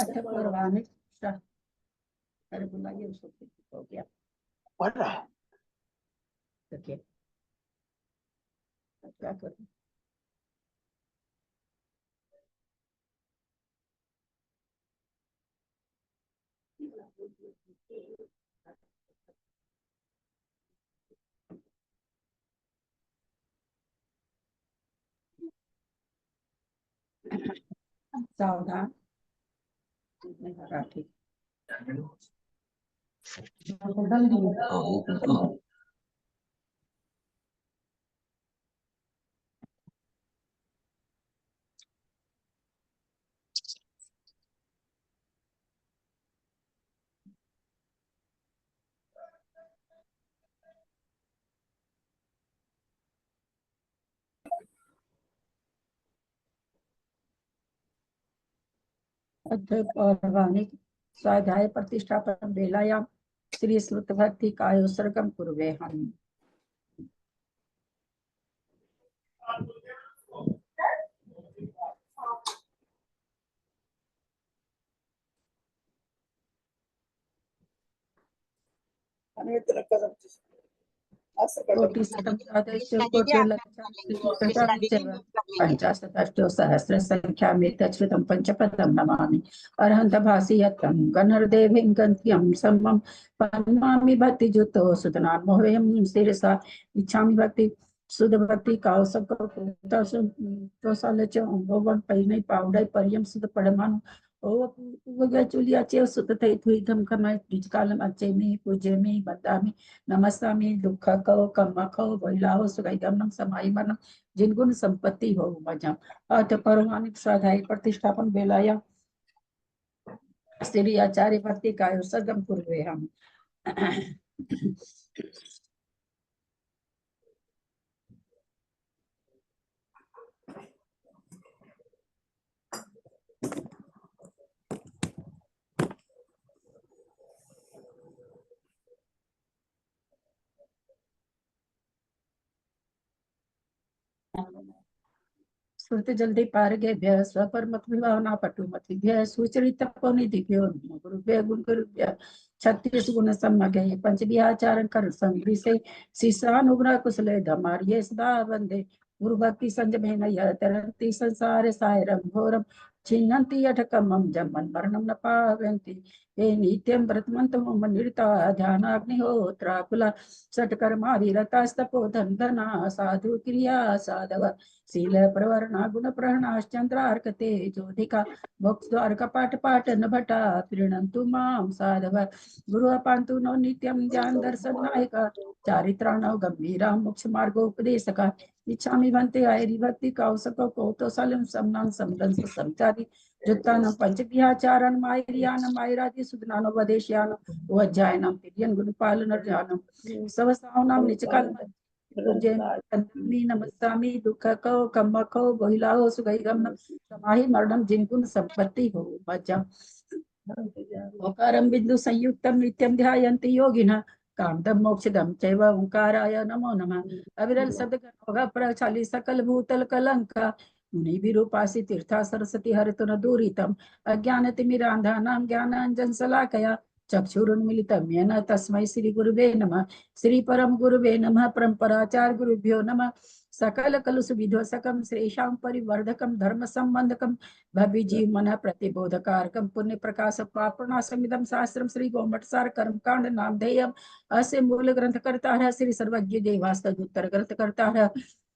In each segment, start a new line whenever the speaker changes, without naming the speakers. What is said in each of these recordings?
अच्छा पौराणिक अरे बुलाइए उसको, हो गया
पढ़ रहा है।
देखिए क्या करूं। सावधान ठीक पौराणिक स्वाध्याय प्रतिष्ठापन वेलायां श्री श्रुत भक्ति कायोत्सर्गं कुर्वे हम। पंचाशदष्टो सहस्र संख्या में तच्छ्रुतं पंचपदं नमामि। अर्हन्त भासियतं गणर्देवीं गन्त्यं सम्मं पन्मामि भक्तिजुतो सुतनान् मोहयं शिरसा इच्छामि भक्ति शुद्ध भक्ति काव सबको तो साले च भगवान पहिने पाउडai परियम सुद्ध पड़मान ओ वगै चुलिया चे सुत थे थुई धम खमाय डिजकालम अचे में पूजे में बदामी नमस्तामी दुख को कम्मा को बोलाओ सुगैदम समाई मन जिन गुण संपत्ति हो मजा अथ परमानिक स्वाध्याय प्रतिष्ठापन बेलाया श्री आचार्य भक्ति का सर्गम पूर्वे हम। श्रुति जल्दी पार गे भ्य स्वपर मत विभावना पटु मति भ्य सुचरित पौनि दिव्यो गुरु भ्य गुण गुरु भ्य 36 गुण सम्मगे पंच विहाचारण कर संग्री से शिष्यानुग्रह कुशले धमार्ये सदा वंदे गुरु भक्ति संजमे नय तरंती संसार सायरम घोरम छिन्नन्ति अठकमं जमन मरणं न पावन्ति हे नित्यं व्रतमन्तं निरता ध्यानाग्निहोत्राकुला षट्कर्मा विरतास्तपो धना साधु क्रिया साधव शील प्रवरणा गुण प्रहणाश्चंद्रार्कते ज्योतिका मोक्ष द्वार कपाट पाटन भटा प्रीणन्तु मां साधव गुरु पान्तु नो नित्यं ज्ञान दर्शन नायका चारित्राणो गंभीरा मोक्ष मार्गोपदेशका इच्छामि भन्ते आयरि भक्ति कौसको कौतोसलं समनां समदं समचारि जुत्तानं पंचविहाचारं मायरियानं मायराजि सुदनानो वदेश्यानं वज्जायनं तिर्यन गुरुपालन ज्ञानं सवसावनां निचकाल नमस्तामी दुख को कम्म को बोहिलाओ सुगैगम समाहि मरणम जिनकुन संपत्ति हो बचा ओकारं बिंदु संयुक्तम नित्यं ध्यायन्ति योगिनः कामदम मोक्षदम चैव ओंकाराय नमो नमः अविरल सदगन प्रचाली सकल भूतल कलंका मुनि विरूपासी तीर्था सरस्वती हरित न दूरितम अज्ञानतिमिरान्धानां ज्ञानाञ्जन शलाकया चक्षुरुन्मीलितं येन तस्मै श्री गुरुवे नमः श्री परम गुरुवे नमः परम्पराचार्य गुरुभ्यो नमः सकल कलुषविध्वंसकं श्रेषां परिवर्धकं धर्म संबंधकं भव्य जीव मन प्रतिबोधकारकं पुण्य प्रकाश पापनाशमिदं शास्त्रं श्री गोमटसार कर्मकांड नामधेयम् अस्य मूल ग्रंथ करता है श्री सर्वज्ञ देवास्तुत्तर ग्रंथ करता है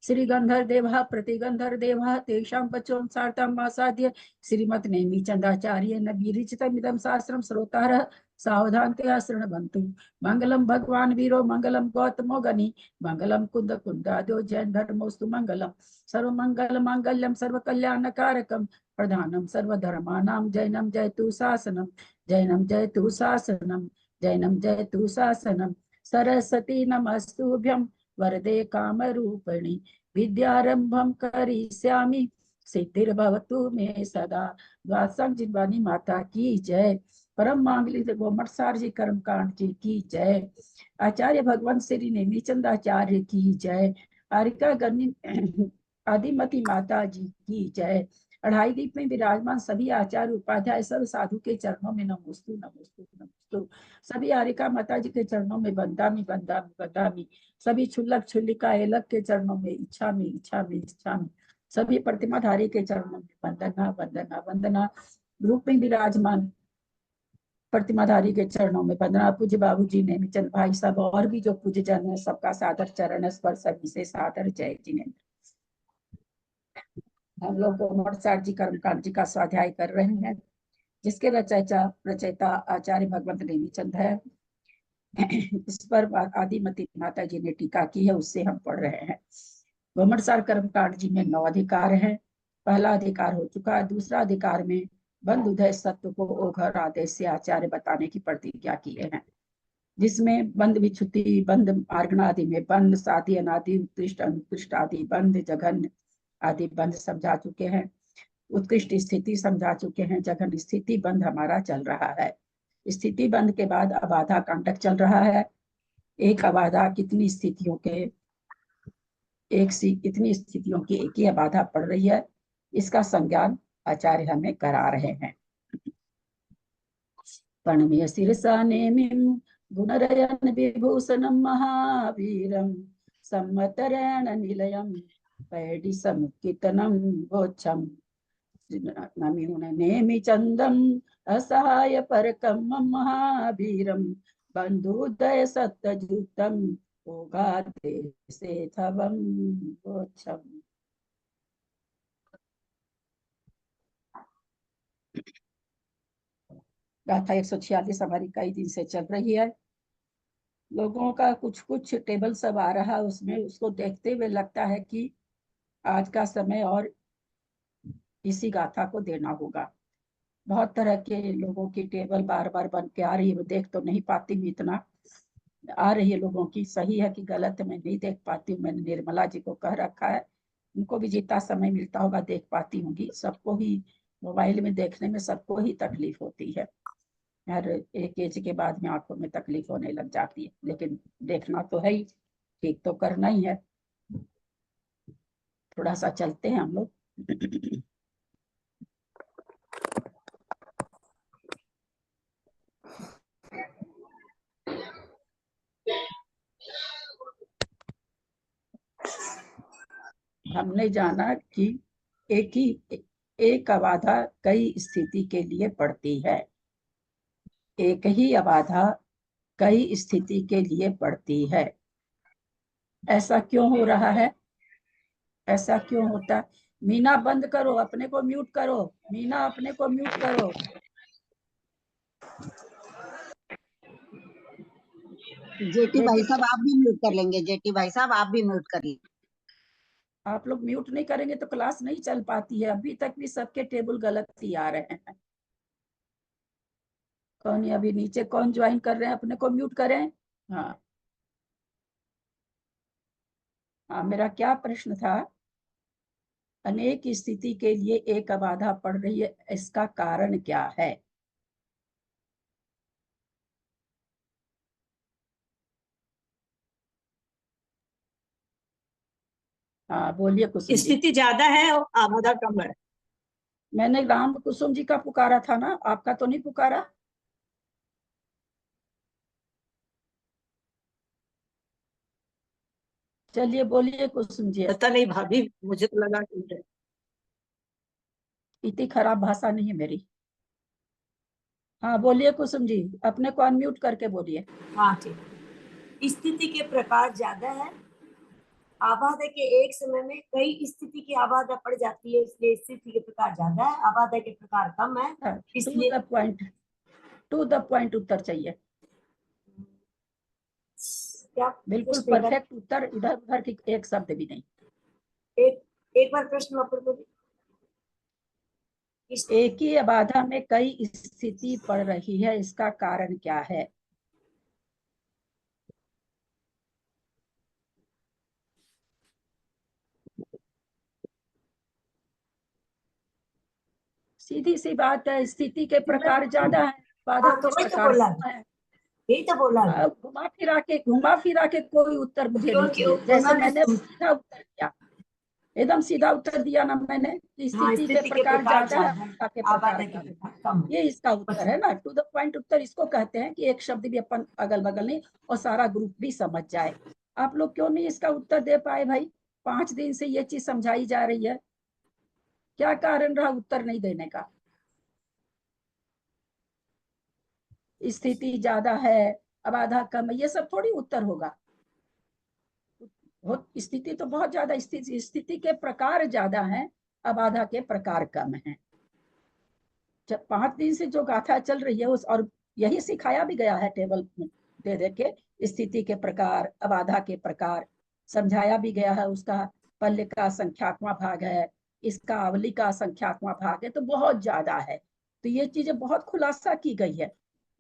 श्री गंधर देवा प्रतिगंधर देवा तेषां पचों सार्तां आसाद्य श्रीमत् नेमि चंदाचार्य नबीरिचितमिदं शास्त्रं श्रोतारः सावधानतया शृण्वन्तु मंगलम भगवान वीरो मंगलम गौतमो गनि मंगलम कुंद कुंदादो जैन धर्मोस्तु मंगलम सर्व मंगल मांगल्यम सर्व कल्याणकारकम प्रधानम सर्वधर्मानां जैनम जयतु शासनम जैनम जयतु शासनम जैनम जयतु शासनम सरस्वती नमस्तुभ्यं वरदे कामरूपिणी विद्यारंभं करिष्यामि सिद्धिर्भवतु मे सदा। द्वादशं जिह्वानी माता की जय। परम मांगली गोमटसार जी कर्मकांड जी की जय। आचार्य भगवान श्री नेमिचंद आचार्य की जय। आरिका गणि आदिमती माता जी की जय। अढ़ाई दीप में विराजमान सभी आचार्य उपाध्याय सब साधु के चरणों में नमोस्तु नमोस्तु नमोस्तु। सभी आरिका माता जी के चरणों में बंदामी बंदामी बंदामी। सभी छुल्लक छुल्लिका एलक के चरणों में इच्छा में इच्छा में इच्छा में। सभी प्रतिमाधारी के चरणों में वंदना वंदना वंदना। रूप में विराजमान प्रतिमाधारी के चरणों में वंदना। पूज्य बाबू जी ने चंद भाई साहब और भी जो पूज्य जन है सबका सादर चरण स्पर्श सभी से सादर जय जिनेन्द्र। हम लोग मोटसार जी कर्मकांड जी का स्वाध्याय कर रहे हैं, जिसके रचयिता आचार्य भगवंत नेमीचंद है। इस पर आदिमती माता जी ने टीका की है, उससे हम पढ़ रहे हैं। गोमटसार कर्मकांड जी में 9 अधिकार है। पहला अधिकार हो चुका है। दूसरा अधिकार में बंद उदय सत्व को ओघर आदेश से आचार्य बताने की प्रतिज्ञा किए हैं, जिसमें बंद विच्छुति बंद आर्गना आदि में बंद साधि अनादि उत्कृष्ट अनुत्कृष्ट आदि बंद जघन आदि बंद समझा चुके हैं। उत्कृष्ट स्थिति समझा चुके हैं। जघन स्थिति बंद हमारा चल रहा है। स्थिति बंद के बाद अबाधा कांडक चल रहा है। एक अबाधा कितनी स्थितियों के इतनी स्थितियों की एक ही अबाधा पड़ रही है, इसका संज्ञान आचार्य हमें करा रहे हैं। प्रणम्य शिरसा नेमिं गुणरयन विभूषणं महावीरं सम्मतरेण निलयं पैडी समुत्थितनं गोच्छम् नेमि चंदम असहाय परकम महावीरम बंधुदय सत्यजुतम ओगाते से थवम गोच्छम। गाथा 146 हमारी कई दिन से चल रही है। लोगों का कुछ कुछ टेबल सब आ रहा है, उसमें उसको देखते हुए लगता है कि आज का समय और इसी गाथा को देना होगा। बहुत तरह के लोगों की टेबल बार बार बन के आ रही है, देख तो नहीं पाती हूँ, इतना आ रही है लोगों की। सही है कि गलत मैं नहीं देख पाती हूँ। मैंने निर्मला जी को कह रखा है, उनको भी जितना समय मिलता होगा देख पाती होंगी। सबको ही मोबाइल में देखने में सबको ही तकलीफ होती है। हर एक एज के बाद में आंखों में तकलीफ होने लग जाती है, लेकिन देखना तो है ही, ठीक तो करना ही है। थोड़ा सा चलते हैं हम लोग। हमने जाना कि एक अबाधा कई स्थिति के लिए पड़ती है। एक ही अबाधा कई स्थिति के लिए पड़ती है। ऐसा क्यों हो रहा है? ऐसा क्यों होता है? मीना बंद करो, अपने को म्यूट करो। मीना अपने को म्यूट करो।
जेटी भाई साहब आप भी म्यूट कर लेंगे। जेटी भाई साहब आप भी म्यूट कर लीजिए।
आप लोग म्यूट नहीं करेंगे तो क्लास नहीं चल पाती है। अभी तक भी सबके टेबल गलत ही आ रहे हैं। कौन अभी नीचे कौन ज्वाइन कर रहे हैं, अपने को म्यूट करें। हाँ हाँ, मेरा क्या प्रश्न था? अनेक स्थिति के लिए एक अबाधा पड़ रही है, इसका कारण क्या है? हाँ बोलिए कुसुम जी।
स्थिति ज्यादा है और आबादा कम है।
मैंने राम कुसुम जी का पुकारा था ना, आपका तो नहीं पुकारा? चलिए बोलिए कुसुम जी।
पता नहीं भाभी, मुझे तो लगा कि
इतनी खराब भाषा नहीं है मेरी। हाँ बोलिए कुसुम जी, अपने को अनम्यूट करके बोलिए।
हाँ ठीक। स्थिति के प्रकार ज्यादा है। आबादा के एक समय में कई स्थिति की आबादा पड़ जाती है, इसलिए स्थिति के प्रकार ज्यादा है, आबादा के प्रकार कम है। इसलिए
टू द पॉइंट उत्तर चाहिए।
क्या
बिल्कुल परफेक्ट उत्तर, इधर उधर की एक शब्द भी नहीं।
एक बार प्रश्न वापस बोलिए।
एक ही अबाधा में कई स्थिति पड़ रही है, इसका कारण क्या है? सीधी सी बात है, स्थिति के प्रकार ज्यादा है, बाधा
तो
के
वही तो
प्रकार
बोला,
कम है।
यही तो बोला।
घुमा फिरा के कोई उत्तर मुझे नहीं चाहिए, जैसे मैंने सीधा उत्तर दिया। एकदम सीधा उत्तर दिया ना मैंने।
हाँ,
स्थिति के
स्थिति के
प्रकार
प्रकार
ज्यादा है,
ज्यादा है,
आबादा के प्रकार
आबादा के
कम है।
प्रकार कम है।
ये इसका उत्तर है ना, टू द पॉइंट उत्तर इसको कहते हैं कि एक शब्द भी अपन अगल बगल नहीं और सारा ग्रुप भी समझ जाए। आप लोग क्यों नहीं इसका उत्तर दे पाए भाई? 5 दिन से ये चीज समझाई जा रही है, क्या कारण रहा उत्तर नहीं देने का? स्थिति ज्यादा है, अबाधा कम है, ये सब थोड़ी उत्तर होगा। स्थिति तो बहुत ज्यादा, स्थिति के प्रकार ज्यादा है, अबाधा के प्रकार कम है। 5 दिन से जो गाथा चल रही है उस, और यही सिखाया भी गया है टेबल में दे दे के, स्थिति के प्रकार, अबाधा के प्रकार समझाया भी गया है। उसका पल्ले का संख्यात्मक भाग है, इसका अवली का संख्यात्मक भाग है, तो बहुत ज्यादा है। तो ये चीजें बहुत खुलासा की गई है।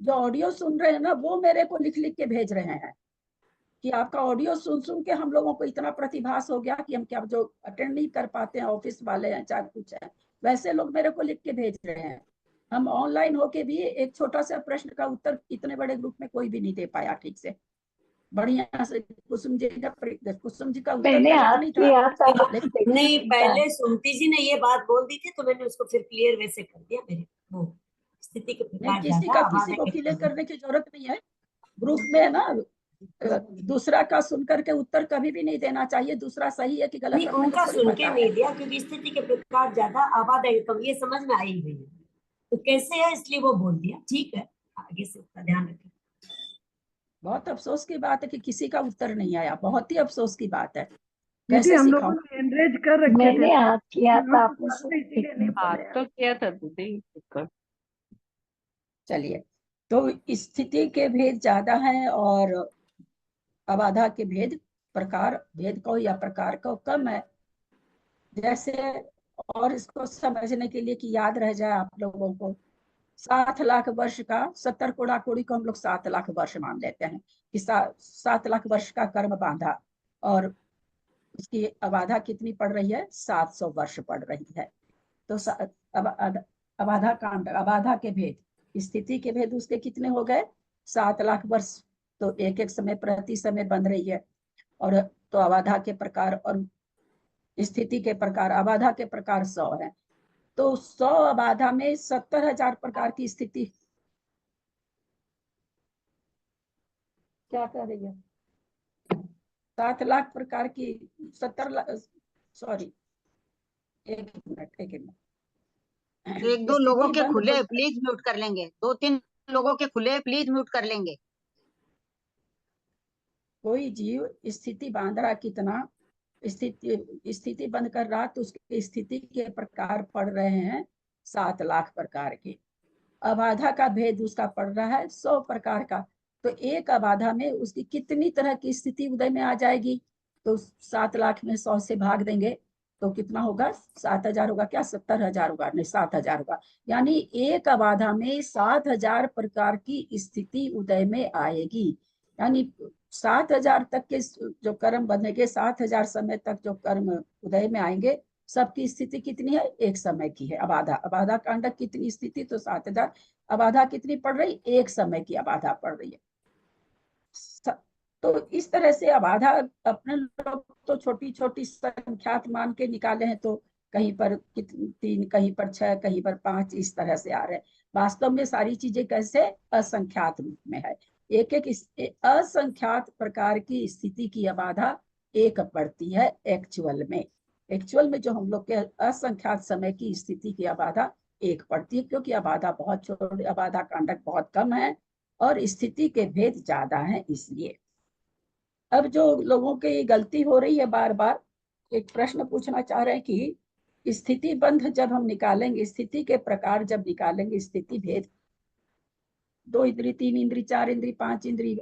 जो ऑडियो सुन रहे हैं ना, वो मेरे को लिख लिख के भेज रहे हैं कि आपका ऑडियो सुन सुन के हम लोगों को इतना प्रतिभास हो गया कि हम क्या, जो अटेंड नहीं कर पाते हैं, ऑफिस वाले हैं चाहे कुछ है, वैसे लोग मेरे को लिख के भेज रहे हैं। हम ऑनलाइन होके भी एक छोटा सा प्रश्न का उत्तर इतने बड़े ग्रुप में कोई भी नहीं दे पाया ठीक से, बढ़िया से। कुसुम जी का उत्तर
मैंने
गलत नहीं था, लेकिन
नहीं, पहले सुमति जी ने ये बात बोल दी थी तो मैंने उसको फिर क्लियर वैसे कर दिया। मेरे वो स्थिति के
नहीं,
प्रकार ज्यादा,
किसी
आबादा
को
के
क्लियर
प्रकार।
करने की जरूरत नहीं है। ग्रुप में है ना, दूसरा का सुन करके उत्तर कभी भी नहीं देना चाहिए, दूसरा सही है कि गलत
नहीं,
अपने को
उनका
थोड़ी
सुन के
पता
नहीं
है।
दिया क्योंकि स्थिति के प्रकार ज्यादा, आबादा के कम, ये समझ में आई हुई है तो कैसे है, इसलिए वो बोल दिया। ठीक है, आगे से उसका ध्यान रखें।
बहुत अफसोस की बात है कि किसी का उत्तर नहीं आया, बहुत ही अफसोस की बात है।
दीदी
कैसे
हम लोगों
सिखाऊं?
ने एनरेज कर रखे थे
मैंने हाथ किया
हम
था,
लोग
आपने
तो इसीलिए नहीं
हाथ
बोले हैं।
तो किया था दीदी ऊपर।
चलिए, तो स्थिति के भेद ज्यादा हैं और अबाधा के भेद, प्रकार भेद को या प्रकार को कम है। जैसे, और इसको समझने के लिए कि याद रह जाए आप लोगों को, 7 लाख वर्ष का, 70 कोड़ा कोड़ी को हम लोग 7 लाख वर्ष मान लेते हैं कि 7 लाख वर्ष का कर्म बांधा, और उसकी अबाधा कितनी पड़ रही है? 700 वर्ष पड़ रही है। तो अबाधा कांड, अबाधा के भेद, स्थिति के भेद उसके कितने हो गए? 7 लाख वर्ष। तो एक एक समय प्रति समय बन रही है। और तो अबाधा के प्रकार और स्थिति के प्रकार, अबाधा के प्रकार 100 है। तो 100 अबाधा में 70,000 प्रकार की स्थिति। क्या कर रही है? 7 लाख प्रकार की, 70 लाख, सॉरी, एक मिनट एक मिनट।
एक दो लोगों
स्थिति
के
बंद
खुले
हो,
प्लीज म्यूट कर लेंगे, 2-3 लोगों के खुले प्लीज म्यूट कर लेंगे।
कोई जीव स्थिति बांध रहा कितना, स्थिति बंद कर रहा, तो उसकी स्थिति के प्रकार पड़ रहे हैं 7 लाख प्रकार के। अबाधा का भेद उसका पड़ रहा है 100 प्रकार का। तो एक अबाधा में उसकी कितनी तरह की स्थिति उदय में आ जाएगी? तो 7 लाख में 100 से भाग देंगे तो कितना होगा? 7,000 होगा क्या? 70,000 होगा? नहीं, 7,000 होगा। यानी एक अबाधा में 7,000 प्रकार की स्थिति उदय में आएगी। यानी 7,000 तक के जो कर्म बनेंगे, 7,000 समय तक जो कर्म उदय में आएंगे, सबकी स्थिति कितनी है? एक समय की है। अबाधा, अबाधा कांडक कितनी स्थिति? तो 7,000। अबाधा कितनी पड़ रही? एक समय की अबाधा पड़ रही है। तो इस तरह से अबाधा अपने लोग तो छोटी छोटी संख्यात मान के निकाले हैं, तो कहीं पर 3, कहीं पर 6, कहीं पर 5, इस तरह से आ रहे हैं। वास्तव में सारी चीजें कैसे? असंख्यात रूप में है। एक एक असंख्यात प्रकार की स्थिति की अबाधा एक पड़ती है एक्चुअल में। एक्चुअल में जो हम लोग के असंख्यात समय की स्थिति की अबाधा एक पड़ती है, क्योंकि अबाधा बहुत छोटी, अबाधा कांडक बहुत कम है और स्थिति के भेद ज्यादा है, इसलिए। अब जो लोगों की गलती हो रही है, बार बार एक प्रश्न पूछना चाह रहे हैं कि स्थिति बंध जब हम निकालेंगे, स्थिति के प्रकार जब निकालेंगे, स्थिति भेद, 2 इंद्री, 3 इंद्री, 4 इंद्री, 5 इंद्री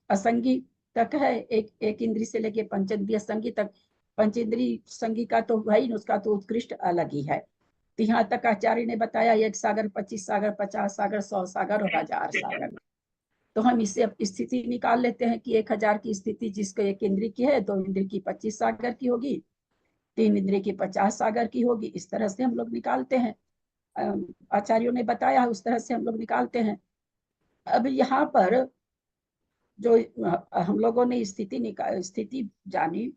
असंगी तक है, एक इंद्री से लेके पंचेंद्रिय संगी तक। पंचेंद्री संगी का तो भाई, उसका तो उत्कृष्ट अलग ही है। तो यहाँ तक आचार्य ने बताया 1 सागर, 25 सागर, 50 सागर, 100 सागर और 1000 सागर। तो हम इससे स्थिति निकाल लेते हैं कि 1000 की स्थिति जिसको 1 इंद्री की है, 2 इंद्री की 25 सागर की होगी, 3 इंद्री की 50 सागर की होगी। इस तरह से हम लोग निकालते हैं, आचार्यों ने बताया, उस तरह से हम लोग निकालते हैं। अब यहाँ पर जो हम लोगों ने स्थिति जानी,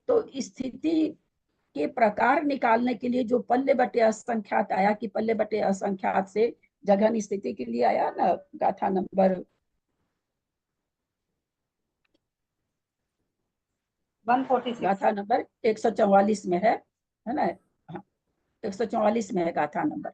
तो स्थिति के प्रकार निकालने के लिए जो पल्ले बटे असंख्यात आया कि पल्ले बटे असंख्यात से जघन स्थिति के लिए आया ना, गाथा नंबर
146
गाथा नंबर 144 में है ना? हाँ, 144 में है गाथा नंबर।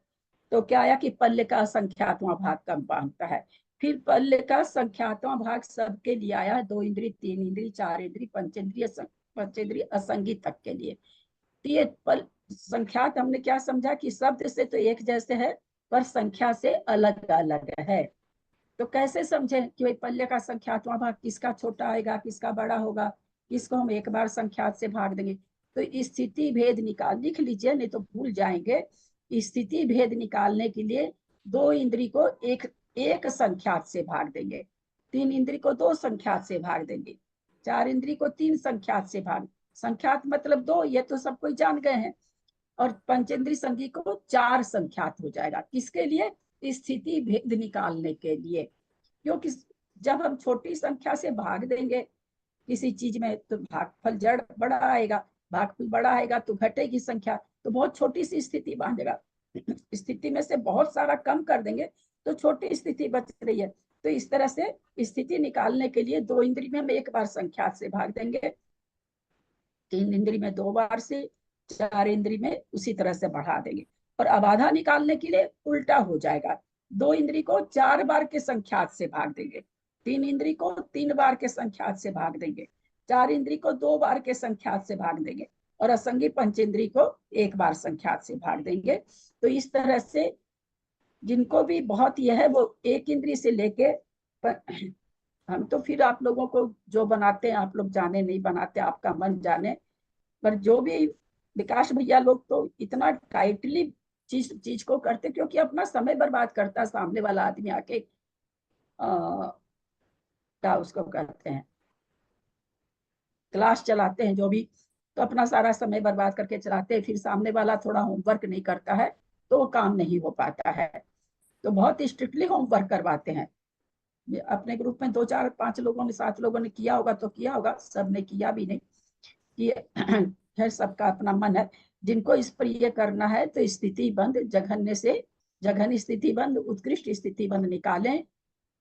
तो क्या आया कि पल्ले का संख्यात्वा भाग कम बांधता है। फिर पल्ले का संख्यात्वा भाग सबके लिए आया, 2 इंद्री, 3 इंद्री, 4 इंद्री, पंचेंद्रिय असंगी तक के लिए। तो ये पल संख्यात हमने क्या समझा कि शब्द से तो एक जैसे है पर संख्या से अलग अलग है। तो कैसे समझे कि भाई पल्ले का संख्यात्वा भाग किसका छोटा आएगा, किसका बड़ा होगा, किसको हम एक बार संख्यात से भाग देंगे। तो स्थिति भेद निकाल, लिख लीजिए नहीं तो भूल जाएंगे। स्थिति भेद निकालने के लिए 2 इंद्री को एक संख्यात से भाग देंगे, 3 इंद्री को 2 संख्यात से भाग देंगे, 4 इंद्री को 3 संख्यात से भाग, संख्यात मतलब 2, ये तो सब कोई जान गए हैं। और पंचेंद्री संगी को 4 संख्यात हो जाएगा। किसके लिए? स्थिति भेद निकालने के लिए। क्योंकि जब हम छोटी संख्या से भाग देंगे किसी चीज में तो भागफल जड़ बड़ा आएगा, भागफल बड़ा आएगा तो घटेगी संख्या, तो बहुत छोटी सी स्थिति बांधेगा। स्थिति में से बहुत सारा कम कर देंगे तो छोटी स्थिति बच रही है। तो इस तरह से स्थिति निकालने के लिए 2 इंद्री में हम एक बार संख्या से भाग देंगे, 3 इंद्री में 2 बार से, 4 इंद्री में उसी तरह से बढ़ा देंगे। और अबाधा निकालने के लिए उल्टा हो जाएगा, 2 इंद्री को 4 बार के संख्यात से भाग देंगे, 3 इंद्री को 3 बार के संख्यात से भाग देंगे, 4 इंद्री को 2 बार के संख्यात से भाग देंगे और असंगी पंचेंद्री को 1 बार संख्यात से भाग देंगे। तो इस तरह से जिनको भी बहुत यह है वो 1 इंद्री से लेके, हम तो फिर आप लोगों को जो बनाते हैं आप लोग जाने, नहीं बनाते आपका मन जाने, पर जो भी विकास भैया लोग तो इतना टाइटली चीज को करते क्योंकि अपना समय बर्बाद करता सामने वाला आदमी आके क्या उसको कहते हैं क्लास चलाते हैं जो भी, तो अपना सारा समय बर्बाद करके चलाते हैं, फिर सामने वाला थोड़ा होमवर्क नहीं करता है तो वो काम नहीं हो पाता है। तो बहुत स्ट्रिक्टली होमवर्क करवाते हैं। अपने ग्रुप में 2 4 5 लोगों ने 7 लोगों ने किया होगा तो किया होगा, सब ने किया भी नहीं कि सबका अपना मन है। जिनको इस पर ये करना है तो स्थिति बंद जघन्य से जघन स्थिति बंद उत्कृष्ट स्थिति बंद निकालें।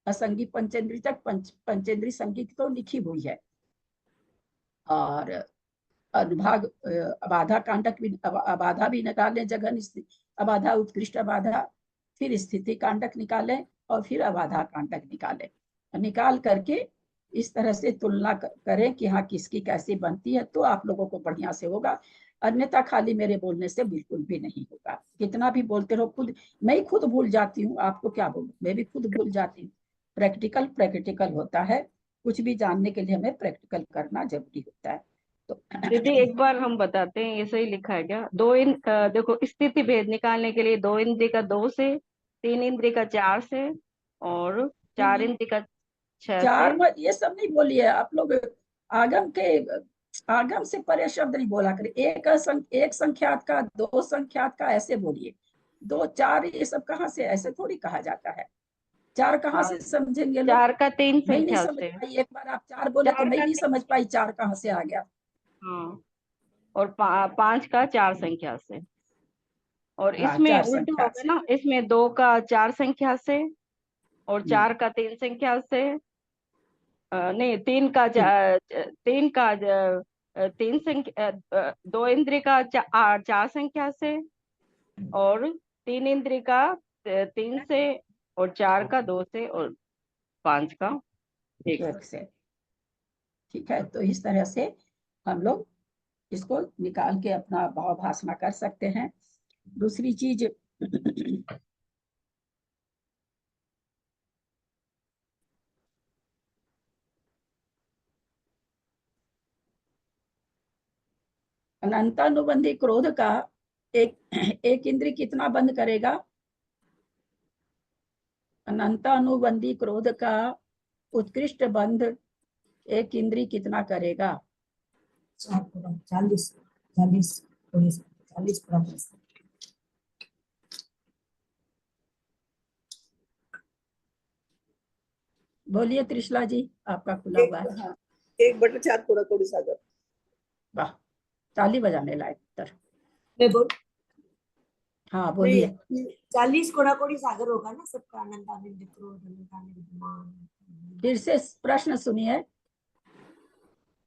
असंगी पंचेंद्री तक पंचेंद्री संगी तो लिखी हुई है। और अनुभाग अबाधा कांडक भी, अबाधा भी निकालें, जघन अबाधा, उत्कृष्ट अबाधा, फिर स्थिति कांडक निकालें और फिर अबाधा कांडक निकालें। निकाल करके इस तरह से तुलना करें कि हाँ किसकी कैसी बनती है, तो आप लोगों को बढ़िया से होगा। अन्यथा खाली मेरे बोलने से बिल्कुल भी नहीं होगा। कितना भी बोलते रहो, खुद मैं खुद भूल जाती हूँ, आपको क्या बोलूं, मैं भी खुद भूल जाती हूँ। प्रैक्टिकल होता है, कुछ भी जानने के लिए हमें प्रैक्टिकल करना जरूरी होता है। तो
दीदी एक बार हम बताते हैं, ये सही लिखा है क्या? देखो स्थिति भेद निकालने के लिए 2 इंद्री का 2 से, 3 इंद्री का 4 से और 4 इंद्री का 6
चार
से।
मत ये सब नहीं बोलिए आप लोग, आगम से परे शब्द नहीं बोला करें। एक संख्यात का, 2 संख्यात का ऐसे बोलिए। 2 4 ये सब कहाँ से, ऐसे थोड़ी कहा जाता है। 4 कहाँ से समझेंगे लोग?
4 का 3
मैं नहीं
संख्या
समझ
से।
पाई, एक बार आप 4 बोले तो
4
मैं
का
नहीं समझ पाई 4 कहाँ से आ गया।
हाँ, और 5 का 4 संख्या से। और
हाँ,
इसमें
4
उल्टा
संख्यात
होगा
से।
ना, इसमें 2 का 4 संख्या से और 4 का 3 संख्या से। नहीं, 3 का 3 संख्या, 2 इंद्री का 4 संख्या से और 3 इंद्री का 3 से और 4 का 2 से और 5 का 1
एक से। ठीक है, तो इस तरह से हम लोग इसको निकाल के अपना भाव भाषण कर सकते हैं। दूसरी चीज अनंतानुबंधी क्रोध का एक इंद्री कितना बंद करेगा? अनंतानुबंधी क्रोध का उत्कृष्ट बंध एक इंद्री कितना करेगा?
40 40
बोलिए त्रिशला जी, आपका खुला हुआ है।
1/4 थोड़ा थोड़ी सागर।
वाह, ताली बजाने लायक उत्तर।
मैं बोल
हाँ बोलिए।
40 कोड़ाकोड़ी सागर होगा ना सबका, अनंत आनंद क्रोध अनंत आनंद मान।
फिर से प्रश्न सुनिए।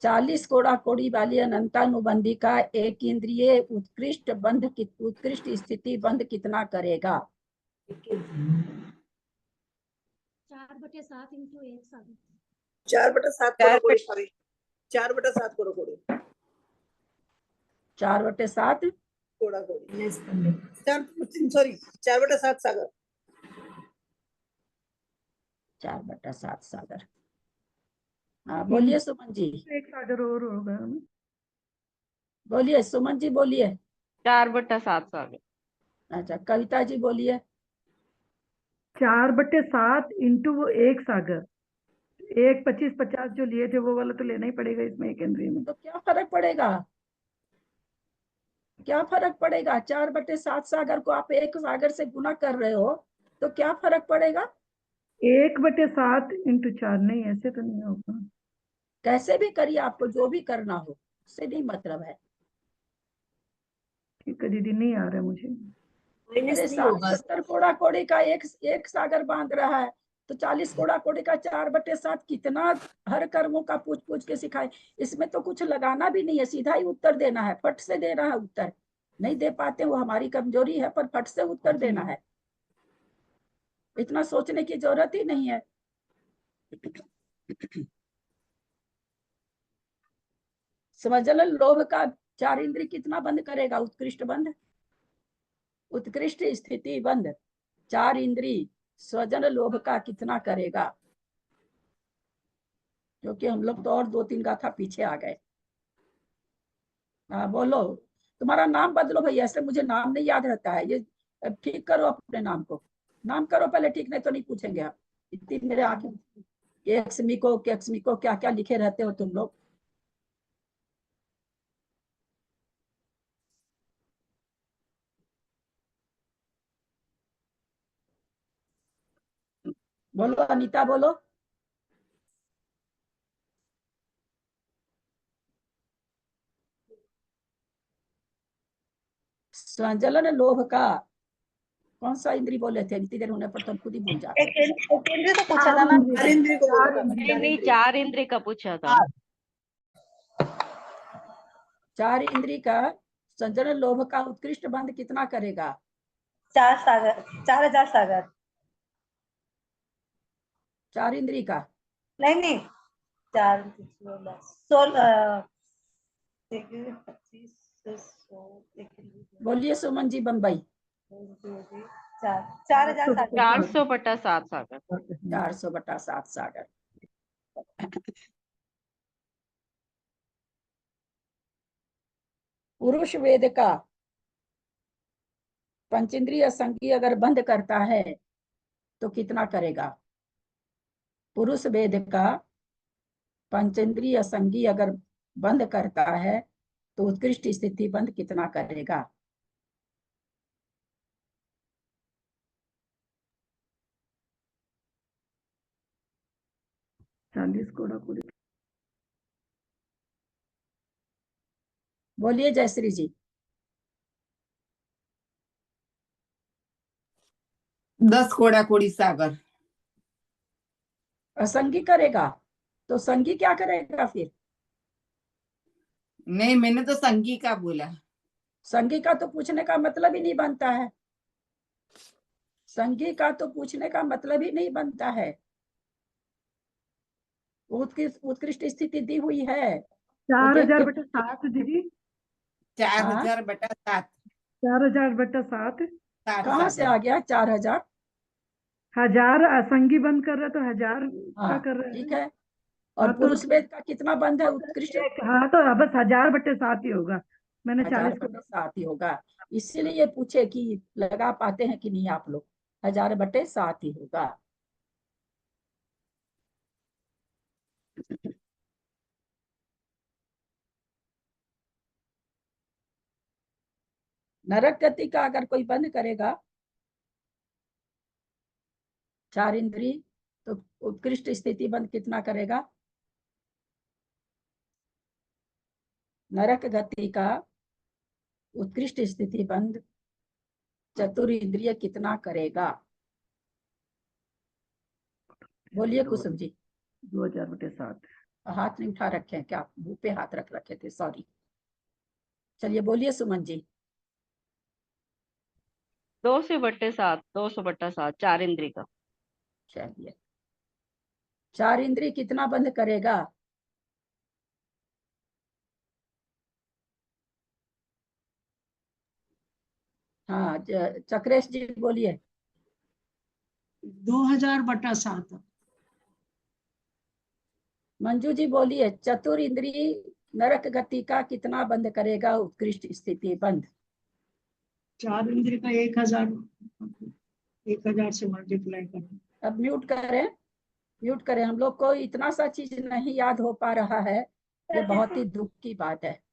40 कोड़ा कोड़ी वाली अनंतानुबंधी का एक इंद्रिय उत्कृष्ट उत्कृष्ट स्थिति बंध कितना करेगा?
4/7 इंटू 1 सागर।
4/7 कोड़ाकोड़ी, सॉरी 4/7 कोड़ाकोड़ी।
4/7
कोड़ाकोड़ी 4/7 सागर।
4/7 सागर। हाँ बोलिए सुमन जी।
एक सागर और होगा।
बोलिए सुमन जी बोलिए।
4/7 सागर।
अच्छा कविता जी बोलिए।
4/7 इंटू वो 1 सागर। 1 25 50 जो लिए थे वो वाला तो लेना ही पड़ेगा इसमें एक इंद्रिय में।
तो क्या फर्क पड़ेगा? क्या फर्क पड़ेगा? 4/7 सागर को आप 1 सागर से गुना कर रहे हो तो क्या फर्क पड़ेगा?
1/7 इंटू 4 नहीं, ऐसे तो नहीं होगा।
कैसे भी करिए, आपको जो भी करना हो, उससे नहीं मतलब है।
ठीक है दीदी, नहीं आ रहा है मुझे।
माइनस
अरे
3 होगा।
70 कोड़ा कोड़ी का एक सागर बांध रहा है तो 40 कोड़ा कोड़ी का 4/7 कितना हर कर्मों का पूछ पूछ के सिखाए। इसमें तो कुछ लगाना भी नहीं है, सीधा ही उत्तर देना है, फट से देना है उत्तर। नहीं दे पाते वो हमारी कमजोरी है, पर फट से उत्तर देना है, इतना सोचने की जरूरत ही नहीं है। समझल, लोभ का 4 इंद्रिय कितना बंद करेगा? उत्कृष्ट बंद, उत्कृष्ट स्थिति बंद 4 इंद्रिय स्वजन लोभ का कितना करेगा? क्योंकि हम लोग तो और 2-3 गाथा पीछे आ गए। हाँ बोलो। तुम्हारा नाम बदलो भैया, ऐसे मुझे नाम नहीं याद रहता है। ये ठीक करो अपने नाम को, नाम करो पहले ठीक, नहीं तो नहीं पूछेंगे आप। इतनी मेरे आंखें, एक्समिको क्या क्या लिखे रहते हो तुम लोग। बोलो अनीता बोलो। संजलन लोभ का कौन सा इंद्री बोले थे? इतनी देर होने पर तो हम खुद ही भूल जाते हैं।
इंद्रिय तो पूछा था ना।
चार इंद्रिय को बोला था।
नहीं 4 इंद्रिय का पूछा था।
4 इंद्री का संजलन लोभ का उत्कृष्ट बंध कितना करेगा?
4 सागर, 4000 सागर।
4 इंद्री का
नहीं नहीं, 4 16 25
बोलिए सुमन जी बम्बई।
4000 सागर।
400/7 सागर।
400/7 सागर। पुरुष वेद का पंचेंद्रिय संगी अगर बंद करता है तो कितना करेगा? पुरुष वेद का पंचेंद्रिय संगी अगर बंद करता है तो उत्कृष्ट स्थिति बंद कितना करेगा?
चालीस कोड़ा कोड़ी।
बोलिए जयश्री जी।
10 कोड़ाकोड़ी सागर।
असंगी करेगा तो संगी क्या करेगा फिर?
नहीं, मैंने तो संगी का बोला।
संगी का तो पूछने का मतलब ही नहीं बनता है, संगी का तो पूछने का मतलब ही नहीं बनता है। उत्कृष्ट स्थिति दी हुई है।
4000/7 दीदी।
4000/7।
4000/7।
कहाँ से आ गया 4000?
1000 असंगी बंद कर रहा तो 1000 का
हाँ
कर रहा
ठीक
है।
है। और
हाँ, तो
पुरुष वेद का कितना बंध है उत्कृष्ट?
हाँ तो बस 1000/7 ही होगा। मैंने 40 को
1000/7 ही होगा। इसीलिए पूछे कि लगा पाते हैं कि नहीं आप लोग। 1000/7 ही होगा। नरक गति का अगर कोई बंद करेगा 4 इंद्री तो उत्कृष्ट स्थिति बंद कितना करेगा? नरक गति का उत्कृष्ट स्थिति बंध चतुर कितना करेगा? बोलिए कुसुम जी।
2000/7।
हाथ नहीं उठा रखे हैं क्या? मुंह पे हाथ रख रखे थे, सॉरी। चलिए बोलिए सुमन जी।
200/7, 200/7 4 इंद्री का।
चलिए, 4 इंद्री कितना बंद करेगा? हाँ, चक्रेश जी बोलिए।
2000/7।
मंजू जी बोलिए, चतुर इंद्री नरक गति का कितना बंद करेगा उत्कृष्ट स्थिति बंद?
4 इंद्र का 1000 से मल्टीप्लाई करें।
अब म्यूट करें, म्यूट करें। हम लोग को इतना सा चीज नहीं याद हो पा रहा है, ये बहुत ही दुख की बात है।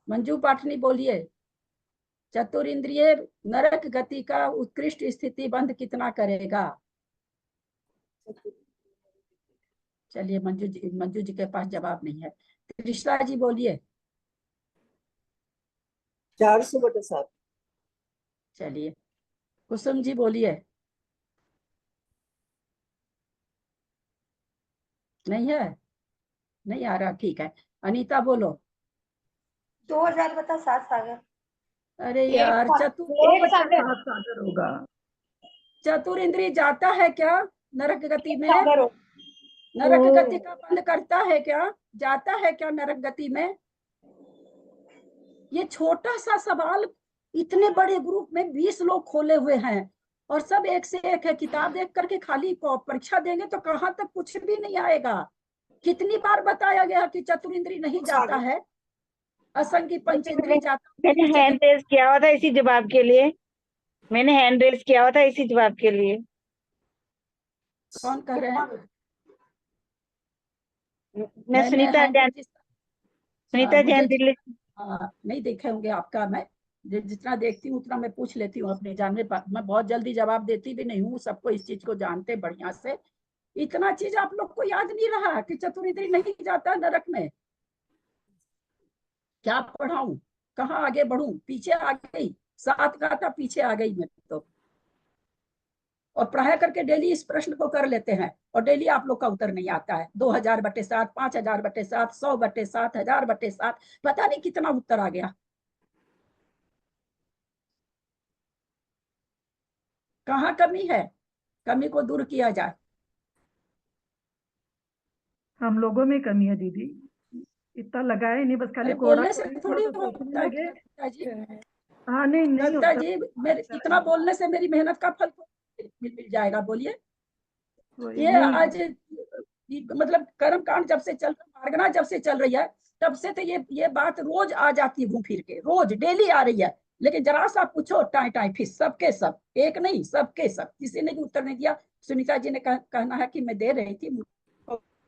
मंजू पाठनी बोलिए, चतुर इंद्रिय नरक गति का उत्कृष्ट स्थिति बंद कितना करेगा? चलिए, मंजू जी के पास जवाब नहीं है। कृष्णा जी बोलिए।
400/7।
चलिए, कुसुम जी बोलिए। नहीं है, नहीं आ रहा, ठीक है। अनीता बोलो।
2000/7 सागर।
अरे यार, चतुर
2/7 सागर होगा।
चतुर इंद्रिय जाता है क्या नरक गति में?
सागर हो।
नरक गति का बंद करता है क्या? जाता है क्या नरक गति में? ये छोटा सा सवाल इतने बड़े ग्रुप में 20 लोग खोले हुए हैं और सब एक से एक है। किताब देख करके खाली परीक्षा देंगे तो कहाँ तक कुछ भी नहीं आएगा। कितनी बार बताया गया कि चतुर इंद्रिय नहीं जाता है, असंगी पंचेंद्रिय जाता
मैंने
है।
हैंड रेज किया हुआ था इसी जवाब के लिए। मैंने हैंड रेज किया हुआ था इसी जवाब के लिए।
कौन कह रहे हैं?
मैं सुनीता जैन, सुनीता जैन दिल्ली।
नहीं देखे होंगे आपका। मैं जितना देखती हूँ उतना मैं पूछ लेती हूँ अपने जानने पर। मैं बहुत जल्दी जवाब देती भी नहीं हूँ, सबको इस चीज को जानते बढ़िया से। इतना चीज आप लोग को याद नहीं रहा कि चतुर इंद्रिय नहीं जाता नरक में। क्या पढ़ाऊं, कहाँ आगे बढ़ूं? पीछे आ गई, 7 का था पीछे आ गई मैं तो। और पढ़ाया करके डेली इस प्रश्न को कर लेते हैं और डेली आप लोग का उत्तर नहीं आता है। 2000/7, 5000/7, 100/7, 1000/7, पता नहीं कितना उत्तर आ गया। कहाँ कमी है? कमी को दूर किया जाए।
हम लोगों में कमी है दीदी, इतना लगाए नहीं, बस खाली
बोलने से थोड़ी होता है जी।
हाँ नहीं
लगता जी, मेरे इतना बोलने से मेरी मेहनत का फल मिल जाएगा? बोलिए। ये आज मतलब कर्म कांड जब से चल रहा, मार्गना जब से चल रही है, तब से तो ये बात रोज आ जाती है, घूम फिर के रोज डेली आ रही है। लेकिन जरा सा पूछो टाई टाई फिस, सबके सब, एक नहीं सबके सब, किसी ने भी उत्तर नहीं दिया। सुनीता जी ने कहना है कि मैं दे रही थी,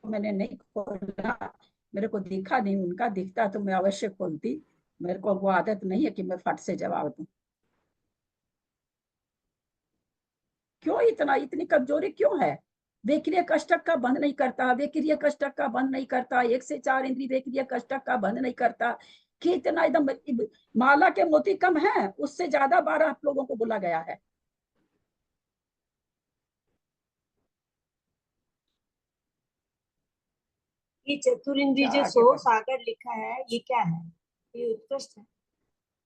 मैंने नहीं खोला, मेरे को दिखा नहीं। उनका दिखता तो मैं अवश्य खोलती। मेरे को वो आदत नहीं है कि मैं फट से जवाब दूं। क्यों इतनी कमजोरी क्यों है? वेक्रिय कष्टक का बंद नहीं करता, वेक्रिय कष्टक का बंद नहीं करता, 1 से 4 इंद्रिय वेक्रिय कष्टक का बंद नहीं करता। कितना एकदम माला के मोती कम है, उससे ज्यादा 12 आप लोगों को बोला गया है।
ये चतुरिंद्रिय जो 100 सागर लिखा है, ये क्या है? ये उत्कृष्ट है।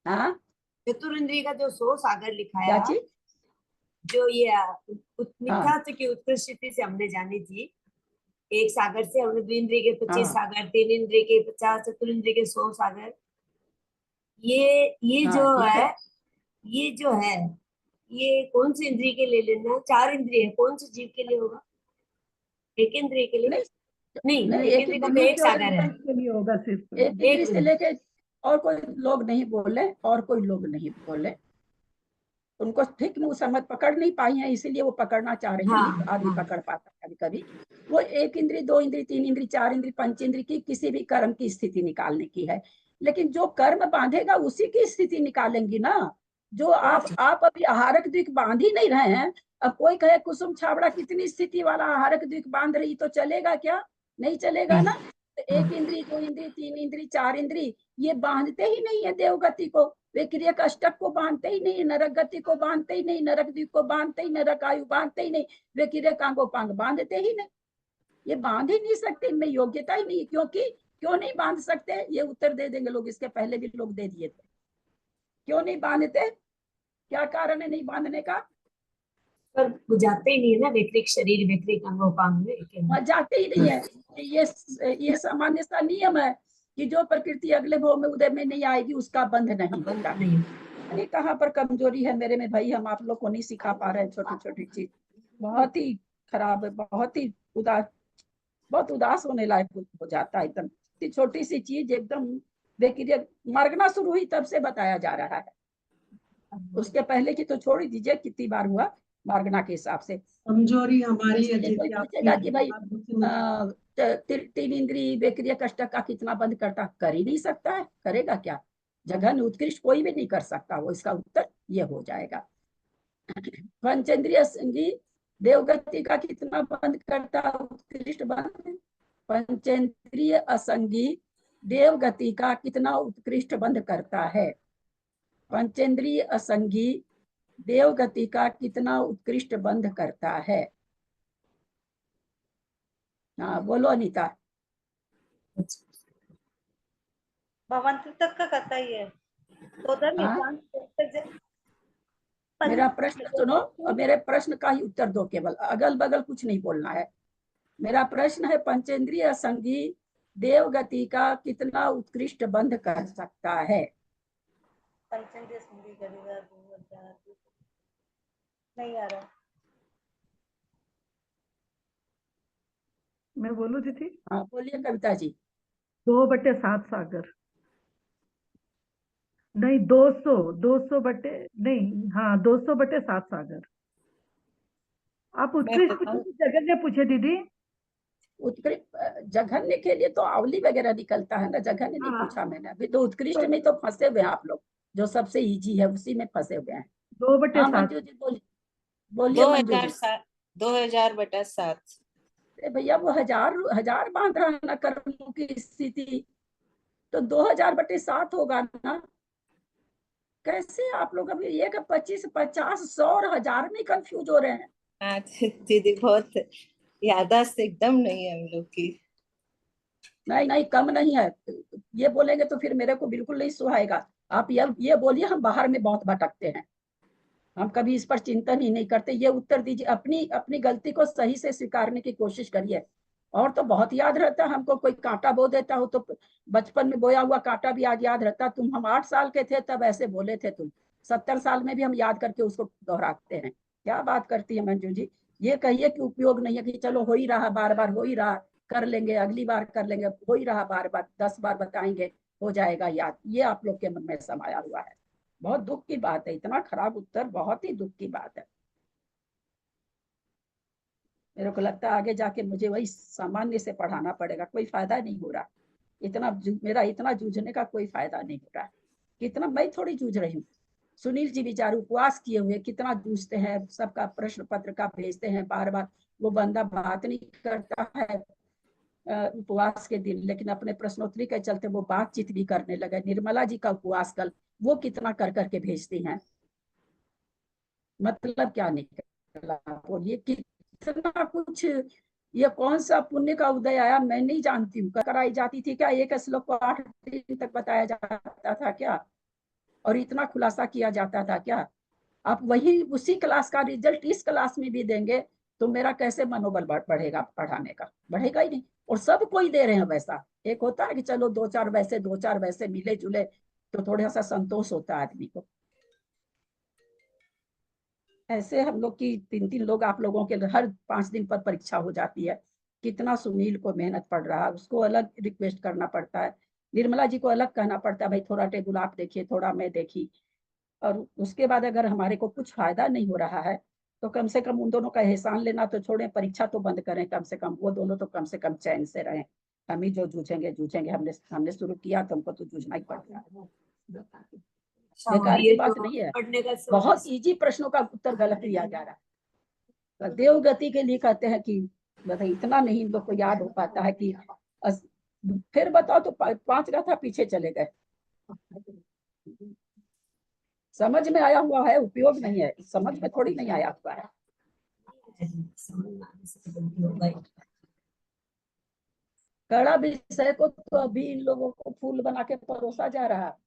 हाँ,
चतुरिंद्रिय का जो 100 सागर लिखा
क्या
है,
चीज?
जो ये मिथ्यात्व की उत्कृष्ट स्थिति से हमने जानी थी। 1 सागर से हमने 2 इंद्रिय के 25 सागर, 3 इंद्रिय के 50, चतुरिंद्रिय के 100 सागर। ये जो है, ये जो है, ये कौन सी इंद्रिय के लिए लेना? 4 इंद्रिय है, कौन से जीव के लिए होगा? 1 इंद्रिय के लिए नहीं, 1 इंद्रिय का तो 1 सागर है।
के लिए होगा सिर्फ।
एक इंद्रिय से लेके और कोई लोग नहीं बोले, और कोई लोग नहीं बोले। उनको ठीक मुंह समझ पकड़ नहीं पाई है, इसीलिए वो पकड़ना चाह रही है। नहीं आदमी पकड़ पाता कभी कभी। वो 1 इंद्रिय, 2 इंद्रिय, 3 इंद्रिय, 4 इंद्रिय, 5 इंद्रिय की किसी भी कर्म की स्थिति निकालने की है। लेकिन जो कर्म बांधेगा उसी की स्थिति निकालेंगी ना। जो आप अभी आहारक द्विक बांध ही नहीं रहे हैं। अब कोई कहे कुसुम छाबड़ा कितनी स्थिति वाला आहारक द्विक बांध रही, तो चलेगा क्या? नहीं चलेगा ना। एक इंद्री, दो इंद्री, तीन इंद्री, चार इंद्री, ये बांधते ही नहीं है देवगति को, वे क्रिया अष्टक को बांधते ही नहीं, नरक गति को बांधते ही नहीं, नरक द्वीप को बांधते ही, नरक आयु बांधते ही नहीं, वे क्रिया कांगोपांग बांधते ही नहीं, ये बांध ही नहीं सकते, इनमें योग्यता ही नहीं। क्योंकि क्यों नहीं बांध सकते, ये उत्तर दे देंगे लोग, इसके पहले भी लोग दे दिए थे। क्यों नहीं बांधते, क्या कारण है नहीं बांधने का?
पर वो जाते ही नहीं है ना वैक्रिक शरीर, वैक्रिक अंगोपांग में
वहां जाते ही नहीं है। ये सामान्य सा नियम है कि जो प्रकृति अगले भाव में उदय में नहीं आएगी उसका बंध नहीं होता। अरे कहाँ पर कमजोरी है मेरे में भाई, हम आप लोग को नहीं सिखा पा रहे हैं छोटी छोटी चीज, बहुत ही खराब है, बहुत ही बहुत उदास होने लायक हो जाता है। एकदम छोटी सी चीज एकदम देखिए, मरना शुरू हुई तब से बताया जा रहा है, उसके पहले की तो छोड़ ही दीजिए, कितनी बार हुआ मार्गना के हिसाब से।
कमजोरी हमारी है
इसलिए कोई पूछेगा कि भाई तीन इंद्री बेक्रिया कष्टक का कितना बंद करता, कर ही नहीं सकता है, करेगा क्या? जघन उत्कृष्ट कोई भी नहीं कर सकता वो, इसका उत्तर ये हो जाएगा। पंचेंद्रिय संगी देवगति का कितना बंद करता, उत्कृष्ट बंद। पंचेंद्रिय असंगी देवगति का कितना उत्कृष्ट बंद करता है। पंचेंद्रिय असंगी देवगति का कितना उत्कृष्ट बंध करता है। हाँ बोलो अनीता।
भवंत तक का करता ही है तो उधर में
मेरा प्रश्न सुनो और मेरे प्रश्न का ही उत्तर दो, केवल अगल बगल कुछ नहीं बोलना है। मेरा प्रश्न है पंचेंद्रिय असंगी देवगति का कितना उत्कृष्ट बंध कर सकता है।
पंचेंद्रिय संधि करेगा, नहीं आ रहा।
मैं बोलूं दीदी?
हाँ बोलिए कविता जी।
2/7 सागर, नहीं 200 बटे नहीं, हाँ 200/7 सागर। आप उत्कृष्ट जगह ने पूछे दीदी?
उत्कृष्ट जघन्य के लिए तो आवली वगैरह निकलता है ना, जघन्य नहीं पूछा मैंने अभी। तो उत्कृष्ट में तो फंसे हुए हैं आप लोग, जो सबसे इजी है उसी में फंसे हुए हैं।
2/7।
मंजू जी बोलिए मंजू जी।
2000/7।
भैया वो हजार बांध रहा है ना कर्मों की स्थिति, तो 2000/7 होगा ना। कैसे आप लोग अभी 1, 25, 50, 100 और 1000 में कंफ्यूज हो रहे हैं?
हाँ दीदी, बहुत याददाश्त एकदम नहीं है हम लोग की।
नहीं कम नहीं है, ये बोलेंगे तो फिर मेरे को बिल्कुल नहीं सुहाएगा। आप ये बोलिए हम बाहर में बहुत भटकते हैं, हम कभी इस पर चिंतन ही नहीं करते। ये उत्तर दीजिए, अपनी गलती को सही से स्वीकारने की कोशिश करिए। और तो बहुत याद रहता है हमको, कोई कांटा बो देता हो तो बचपन में बोया हुआ कांटा भी आज याद रहता। हम 8 साल के थे तब ऐसे बोले थे तुम, 70 साल में भी हम याद करके उसको दोहराते हैं। क्या बात करती है मंजू जी। ये कहिए कि उपयोग नहीं है कि चलो हो ही रहा, बार बार हो ही रहा, कर लेंगे अगली बार कर लेंगे, हो ही रहा बार बार 10 बार बताएंगे हो जाएगा याद। ये आप लोग के मन में समाया हुआ है। बहुत दुख की बात है, इतना खराब उत्तर, बहुत ही दुख की बात है। मेरे को लगता है आगे जाके मुझे वही सामान्य से पढ़ाना पड़ेगा, कोई फायदा नहीं हो रहा। मेरा इतना जूझने का कोई फायदा नहीं हो रहा। कितना मैं थोड़ी जूझ रही हूँ, सुनील जी बेचारे उपवास किए हुए कितना जूझते हैं, सबका प्रश्न पत्र का भेजते हैं बार बार। वो बंदा बात नहीं करता है उपवास के दिन, लेकिन अपने प्रश्नोत्तरी के चलते वो बातचीत भी करने लगे। निर्मला जी का उपवास कल, वो कितना कर करके भेजती हैं, मतलब क्या निकला बोलिए। कितना कुछ, ये कौन सा पुण्य का उदय आया मैं नहीं जानती हूँ। कराई जाती थी क्या? एक श्लोक को 8 दिन तक बताया जाता था क्या? और इतना खुलासा किया जाता था क्या? आप वही उसी क्लास का रिजल्ट इस क्लास में भी देंगे तो मेरा कैसे मनोबल बढ़ेगा? पढ़ाने का बढ़ेगा ही नहीं। और सब कोई दे रहे हैं वैसा। एक होता है कि चलो 2-4 वैसे मिले जुले तो थोड़ा सा संतोष होता है आदमी को। ऐसे हम लोग की 3-3 लोग, आप लोगों के हर 5 दिन पर परीक्षा हो जाती है। कितना सुनील को मेहनत पड़ रहा है, उसको अलग रिक्वेस्ट करना पड़ता है, निर्मला जी को अलग कहना पड़ता है भाई थोड़ा टेबल आप देखिए, थोड़ा मैं देखी। और उसके बाद अगर हमारे को कुछ फायदा नहीं हो रहा है तो कम से कम उन दोनों का एहसान लेना तो छोड़ें, परीक्षा तो बंद करें कम से कम। वो दोनों तो कम से कम चैन से रहें। हम ही जो जूझेंगे, हमने शुरू किया तो हमको तो जूझना ही पड़ता है। बेकार की बात नहीं है। बहुत इजी प्रश्नों का उत्तर गलत दिया जा रहा है। देवगति के लिए कहते हैं कि इतना नहीं इन लोग को याद हो पाता है कि फिर बताओ तो 5 गाथा पीछे चले गए। समझ में आया हुआ है, उपयोग नहीं है, समझ में थोड़ी नहीं आया हुआ है।
समझ में आने से तो गलती हो गई।
कड़ा विषय को तो अभी इन लोगों को फूल बना के परोसा जा रहा है।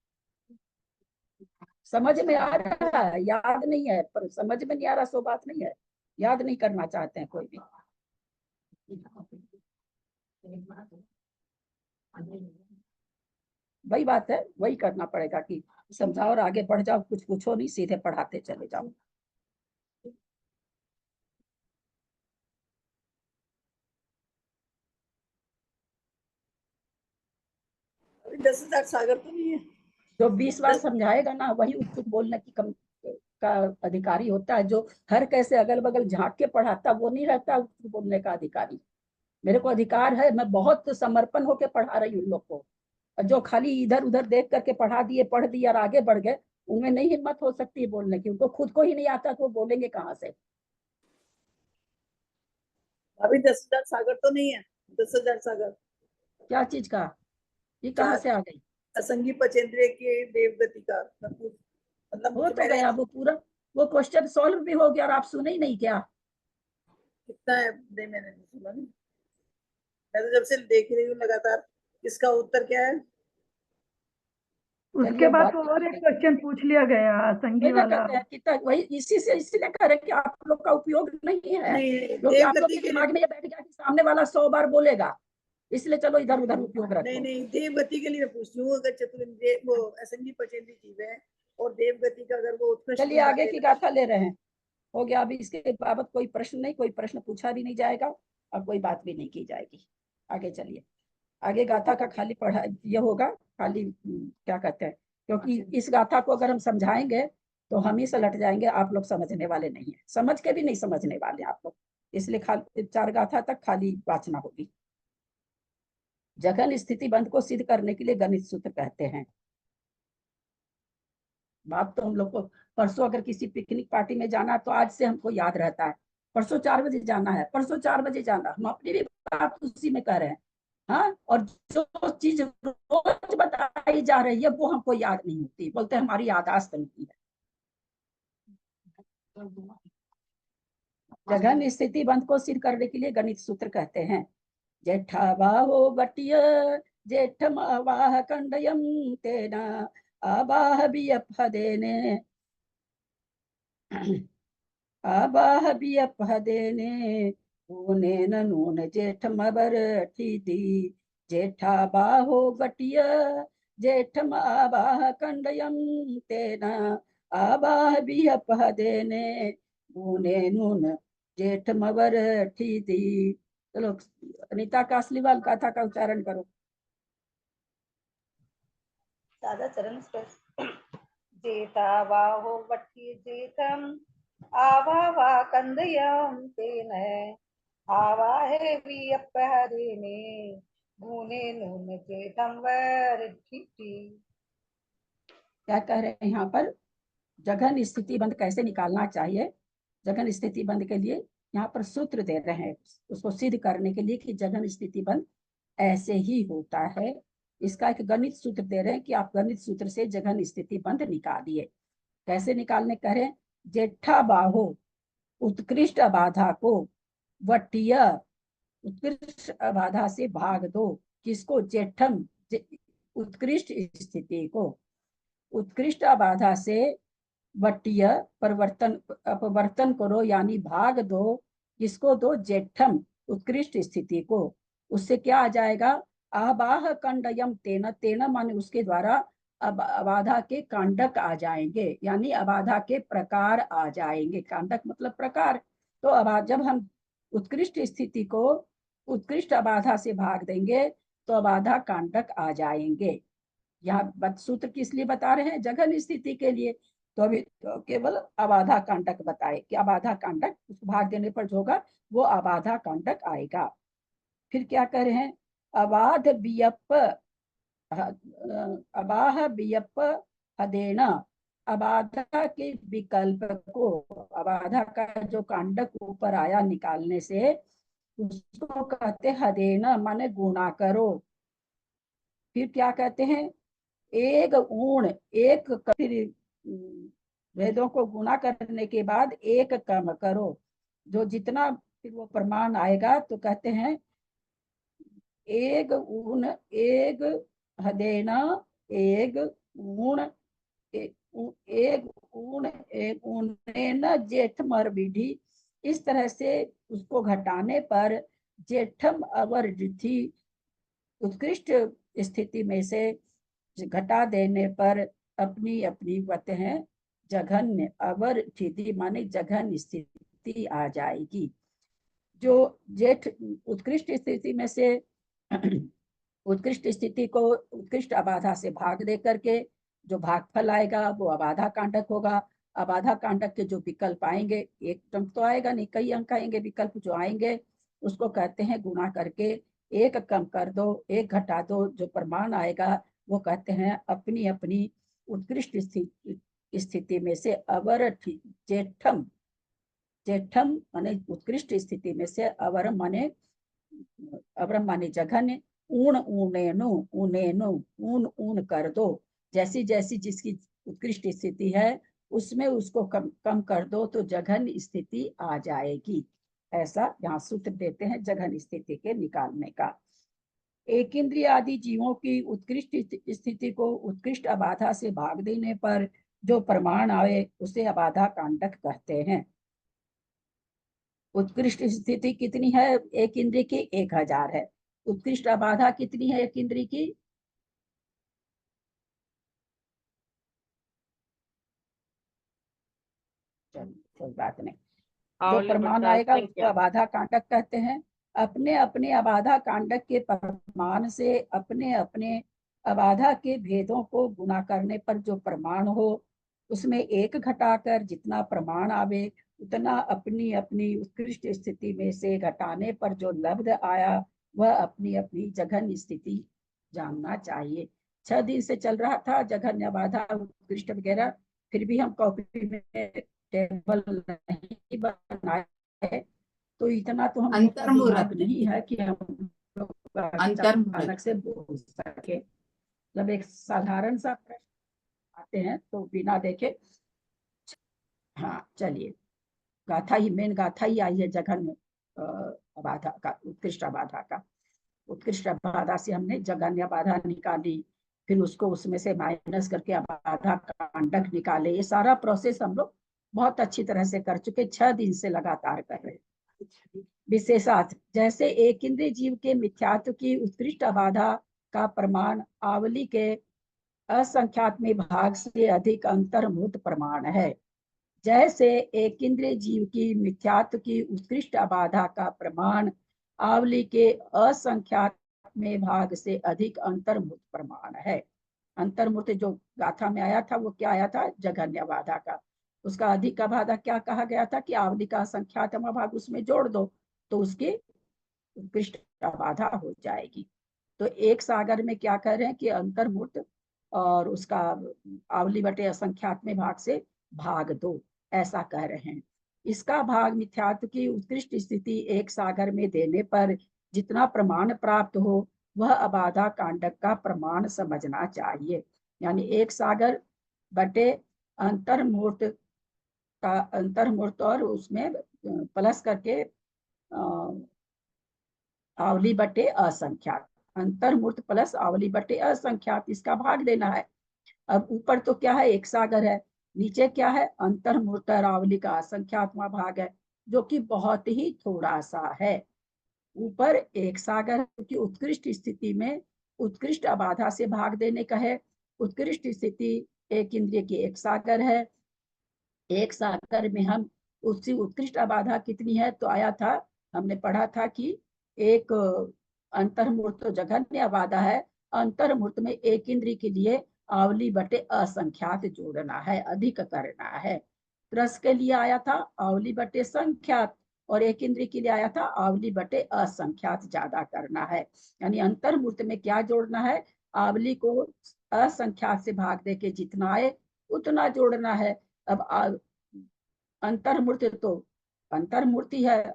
समझ में आ रहा है, याद नहीं है, पर समझ में नहीं आ रहा सो बात नहीं है, याद नहीं करना चाहते हैं कोई भी। वही बात है, वही करना पड़ेगा कि समझाओ और आगे बढ़ जाओ, कुछ पूछो नहीं, सीधे पढ़ाते चले जाओ।
अभी 10,000 सागर तो नहीं है।
जो 20 बार समझाएगा ना वही उत्सुक बोलने की का अधिकारी होता है। जो हर कैसे अगल बगल झांक के पढ़ाता वो नहीं रहता उत्सुक बोलने का अधिकारी। मेरे को अधिकार है, मैं बहुत समर्पण होकर पढ़ा रही हूँ लोग को। जो खाली इधर उधर देख करके पढ़ा दिए, पढ़ दिए और आगे बढ़ गए, उनमें नहीं हिम्मत हो सकती है बोलने की। उनको खुद को ही नहीं आता तो वो बोलेंगे कहाँ से।
अभी 10,000 सागर तो नहीं है। 10,000 सागर
क्या चीज का, ये कहाँ से आ गई?
असंगी पचेंद्रिय के देवगति का मतलब
हो
मुझे
तो
मैंने
गया वो पूरा, वो क्वेश्चन सॉल्व भी हो गया और आप सुने ही नहीं क्या?
कितना है नहीं, मैंने नहीं सुना नहीं। मैं तो जब से देख रही हूँ लगातार। इसका उत्तर क्या है?
उसके
चलिए
बाद
बात
तो और एक
नहीं
क्वेश्चन पूछ लिया गया संगी
ना
वाला।
कहते हैं कि वही इसी से इसलिए कह रहे हैं कि आप लोग का उपयोग नहीं है,
नहीं,
क्योंकि आप लोग
देवगति
के
के लिए
दिमाग में ये बैठ गया कि सामने वाला 100 बार बोलेगा, इसलिए चलो इधर उधर उपयोग
नहीं
रखो।
नहीं, देवगति के लिए मैं पूछती हूँ। अगर चतुर्इंद्रिय वो असंगी पचेंद्रिय जीव है और देवगति का अगर वो उत्कृष्ट
चलिए आगे की गाथा ले रहे हैं, हो गया। अभी इसके बाबत कोई प्रश्न नहीं, कोई प्रश्न पूछा भी नहीं जाएगा और कोई बात भी नहीं की जाएगी। आगे चलिए, आगे गाथा का खाली पढ़ा ये होगा, खाली क्या कहते हैं, क्योंकि इस गाथा को अगर हम समझाएंगे तो हम ही सलट जाएंगे, आप लोग समझने वाले नहीं है, समझ के भी नहीं समझने वाले आप लोग। इसलिए खाली 4 गाथा तक खाली वाचना होगी। जघन स्थिति बंध को सिद्ध करने के लिए गणित सूत्र कहते हैं। बात तो हम लोग को परसों अगर किसी पिकनिक पार्टी में जाना तो आज से हमको याद रहता है, परसों 4 बजे जाना है, परसों 4 बजे जाना। हम अपनी भी बात उसी में कर रहे हैं। हाँ, और जो चीज रोज बताई जा रही है वो हमको याद नहीं होती, बोलते हैं हमारी याददाश्त नहीं है। जघन स्थिति बंध को सिद्ध करने के लिए गणित सूत्र कहते हैं। जेठावाहो बटिय जेठम अवाह कंडयम तेना आबाह बियपदेने आबाह बियपदेने ऊनेन नून जेठमबर ठीदी जेठा बाहो बटिय जेठम आबाह कंडयम तेना आबाह बियपदेने ऊने नून जेठमबर ठीदी। चलो अनीता कासलीवाल गाथा का उच्चारण करो।
सादा चरण स्पर्श। जेता बाहो वट्टी जेतम आवा कंदयम तेन आवाहे वियपहरेने भूने नून जेतम वरठिति।
क्या कह रहे हैं यहाँ पर, जघन स्थिति बंध कैसे निकालना चाहिए। जघन स्थिति बंध के लिए यहाँ पर सूत्र दे रहे हैं उसको सिद्ध करने के लिए कि जघन स्थिति बंध ऐसे ही होता है। इसका एक गणित सूत्र दे रहे हैं कि आप गणित सूत्र से जघन स्थिति बंध निकालिए। कैसे निकालने कह रहे हैं, जेठा बाहो उत्कृष्ट अबाधा को वटीय उत्कृष्ट अबाधा से भाग दो। किसको, जेठम उत्कृष्ट स्थिति को, उत्कृष्ट अबाधा से वटीय परिवर्तन अपवर्तन करो, यानी भाग दो। किसको दो, जेठम उत्कृष्ट स्थिति को। उससे क्या आ जाएगा, आबाह कंडयम तेना, तेना माने उसके द्वारा अबाधा के कांडक आ जाएंगे, यानी अबाधा के प्रकार आ जाएंगे। कांडक मतलब प्रकार। तो जब हम उत्कृष्ट स्थिति को उत्कृष्ट अबाधा से भाग देंगे तो अबाधा कांडक आ जाएंगे। यहाँ सूत्र किस लिए बता रहे हैं, जघन स्थिति के लिए। तो अभी तो केवल अबाधा कांडक बताए कि अबाधा कांडक उस भाग देने पर जो होगा वो अबाधा कांडक आएगा। फिर क्या कह रहे हैं, अबाध बियप अबाह बियप हदेना, अबाधा के विकल्प को, अबाधा का जो कांडक ऊपर आया निकालने से उसको कहते हदेना, माने गुणा करो। फिर क्या कहते हैं, एक ऊण एक फिर वेदों को गुणा करने के बाद एक कम करो, जो जितना फिर वो प्रमाण आएगा तो कहते हैं एक ऊण एक हदेना एक ऊण एक ऊण एक ऊणेन जेठमर विधि। इस तरह से उसको घटाने पर जेठम अवर रिद्धि उत्कृष्ट स्थिति में से घटा देने पर अपनी अपनी कहते हैं जघन्य अवर स्थिति माने जघन्य स्थिति आ जाएगी। जो जेठ उत्कृष्ट स्थिति में से उत्कृष्ट स्थिति को उत्कृष्ट अबाधा से भाग दे करके जो भागफल आएगा वो अबाधा कांडक होगा। अबाधा कांडक के जो विकल्प आएंगे, एक अंक तो आएगा नहीं, कई अंक आएंगे, विकल्प जो आएंगे उसको कहते हैं गुणा करके एक कम कर दो, एक घटा दो, जो प्रमाण आएगा वो कहते हैं अपनी अपनी उत्कृष्ट स्थिति में से अवर जेठम, जेठम माने उत्कृष्ट स्थिति में से अवर माने जघन्य, ऊण ऊणेनु ऊणेनु ऊन ऊन कर दो, जैसी जैसी जिसकी उत्कृष्ट स्थिति है उसमें उसको कम कर दो तो जघन्य स्थिति आ जाएगी। ऐसा यहाँ सूत्र देते हैं जघन्य स्थिति के निकालने का। एक इंद्रिय आदि जीवों की उत्कृष्ट स्थिति को उत्कृष्ट अबाधा से भाग देने पर जो प्रमाण आए उसे अबाधा कांडक कहते हैं। उत्कृष्ट स्थिति कितनी है एक इंद्रिय की? 1000 है। उत्कृष्ट अबाधा कितनी है एक इंद्रिय की? कोई बात नहीं, जो प्रमाण आएगा उसको अबाधा कांडक कहते हैं। अपने अपने अबाधा कांडक के प्रमाण से अपने अपने अबाधा के भेदों को गुणा करने पर जो प्रमाण हो उसमें एक घटाकर जितना प्रमाण आवे उतना अपनी अपनी उत्कृष्ट स्थिति में से घटाने पर जो लब्ध आया वह अपनी अपनी जघन्य स्थिति जानना चाहिए। 6 दिन से चल रहा था जघन्य अबाधा उत्कृष्ट वगैरह, फिर भी हम कॉपी में टेबल नहीं बनाए है तो इतना तो हम दिमाग नहीं है कि हम अचानक से बोल सके। जब एक साधारण सा प्रश्न आते हैं तो बिना देखे, हाँ चलिए, गाथा ही मेन गाथा ही आई है जघन्य अबाधा का, उत्कृष्ट अबाधा का। उत्कृष्ट अबाधा से हमने जघन्य अबाधा निकाली, फिर उसको उसमें से माइनस करके अबाधा कांडक निकाले। ये सारा प्रोसेस हम लोग बहुत अच्छी तरह से कर चुके, 6 दिन से लगातार कर रहे हैं। विशेषार्थ जैसे एक इंद्रिय जीव के मिथ्यात्व की उत्कृष्ट अबाधा का प्रमाण आवली के असंख्यात्मक भाग से अधिक अंतर्मुक्त प्रमाण है, जैसे एक इंद्रिय जीव की मिथ्यात्व की उत्कृष्ट अबाधा का प्रमाण आवली के असंख्यात्मक भाग से अधिक अंतर्मुक्त प्रमाण है। अंतर्मुक्त जो गाथा में आया था वो क्या आया था? जघन्य अबाधा का। उसका अधिक अबाधा क्या कहा गया था कि आवली का असंख्यातम भाग उसमें जोड़ दो तो उसकी उत्कृष्ट अबाधा हो जाएगी। तो एक सागर में क्या कह रहे हैं कि अंतर्मुक्त और उसका आवली बटे असंख्यात्मक भाग से भाग दो, ऐसा कह रहे हैं। इसका भाग मिथ्यात्व की उत्कृष्ट स्थिति एक सागर में देने पर जितना प्रमाण प्राप्त हो वह अबाधा कांडक का प्रमाण समझना चाहिए। यानी एक सागर बटे अंतर्मूर्त का, अंतर्मूर्त और उसमें प्लस करके आवली बटे असंख्यात, अंतर्मूर्त प्लस आवली बटे असंख्यात, इसका भाग देना है। अब ऊपर तो क्या है? एक सागर है, नीचे क्या है? अंतर्मूर्त और आवली का असंख्यात्मा भाग है जो कि बहुत ही थोड़ा सा है। ऊपर एक सागर की उत्कृष्ट स्थिति में उत्कृष्ट अबाधा से भाग देने का है। उत्कृष्ट स्थिति एक इंद्रिय की एक सागर है, एक सागर में हम उसकी उत्कृष्ट अबाधा कितनी है तो आया था, हमने पढ़ा था कि एक अंतर्मूर्त जघन्य अबाधा है, अंतर्मूर्त में एक इंद्रिय के लिए आवली बटे असंख्यात जोड़ना है, अधिक करना है। रस के लिए आया था आवली बटे संख्यात और एक इंद्रिय के लिए आया था आवली बटे असंख्यात ज्यादा करना है। यानी अंतर्मूर्त में क्या जोड़ना है? आवली को असंख्यात से भाग दे के जितना आए उतना जोड़ना है। अब अंतर्मूर्ति तो अंतर्मूर्ति है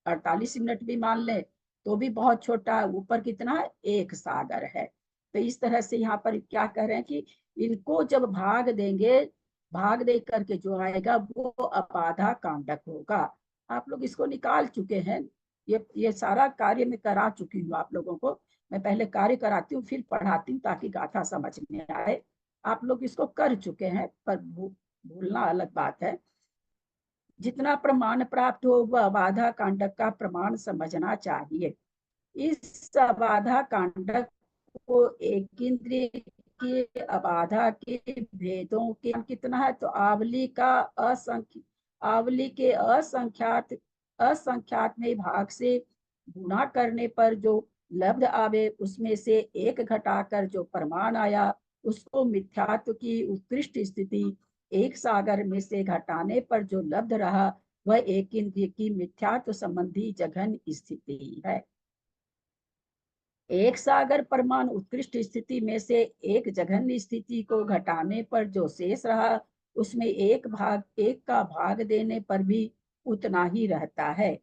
48 मिनट भी मान ले तो भी बहुत छोटा है, ऊपर कितना है? एक सागर है। तो इस तरह से यहाँ पर क्या कह रहे हैं कि इनको जब भाग देंगे, भाग दे करके जो आएगा वो अबाधा कांडक होगा। आप लोग इसको निकाल चुके हैं, ये सारा कार्य मैं करा चुकी हूँ आप लोगों को। मैं पहले कार्य कराती हूँ फिर पढ़ाती हूँ ताकि गाथा समझ में आए। आप लोग इसको कर चुके हैं, पर भूलना अलग बात है। जितना प्रमाण प्राप्त हो वह अबाधा कांडक का प्रमाण समझना चाहिए। इस अबाधा कांडक को एक इंद्रिय के अबाधा के भेदों के कितना है, तो आवली के असंख्यात में भाग से गुणा करने पर जो लब्ध आवे उसमें से एक घटाकर जो प्रमाण आया उसको मिथ्यात्व की उत्कृष्ट स्थिति, एक सागर में से घटाने पर जो लब्ध रहा वह एक इंद्रिय की मिथ्यात्व संबंधी जघन्य स्थिति है। एक सागर प्रमाण उत्कृष्ट स्थिति में से एक जघन्य स्थिति को घटाने पर जो शेष रहा उसमें एक का भाग देने पर भी उतना ही रहता है।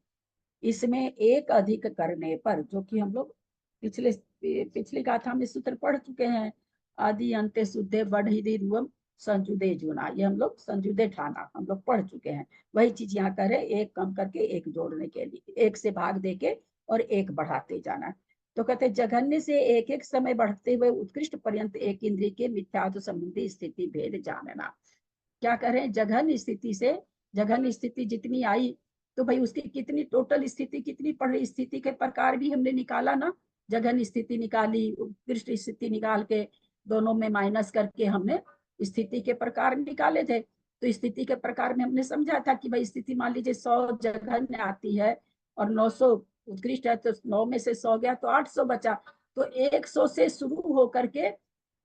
इसमें एक अधिक करने पर, जो कि हम लोग पिछली गाथा में सूत्र पढ़ चुके हैं, आदि अंत्य शुद्धे बढ़ी रूपम संजुदे जुना, ये हम लोग संजुदे ठाना हम लोग पढ़ चुके हैं। वही चीज यहाँ करे, एक कम करके एक जोड़ने के लिए, एक से भाग देके और एक बढ़ाते जाना। तो कहते जघन्य से एक एक समय बढ़ते हुए उत्कृष्ट पर्यंत एक इंद्रिय के मिथ्यात्व संबंधी स्थिति भेद जानना। क्या करें, जघन्य स्थिति से, जघन्य स्थिति जितनी आई तो भाई उसकी कितनी टोटल स्थिति कितनी पड़ रही, स्थिति के प्रकार भी हमने निकाला ना, जघन्य स्थिति निकाली, उत्कृष्ट स्थिति निकाल के दोनों में माइनस करके हमने स्थिति के प्रकार निकाले थे। तो स्थिति के प्रकार में हमने समझा था कि भाई स्थिति मान लीजिए 100 जघन्य आती है और 900 उत्कृष्ट है, तो 9 में से 100 गया तो 800 बचा। तो 100 से शुरू होकर के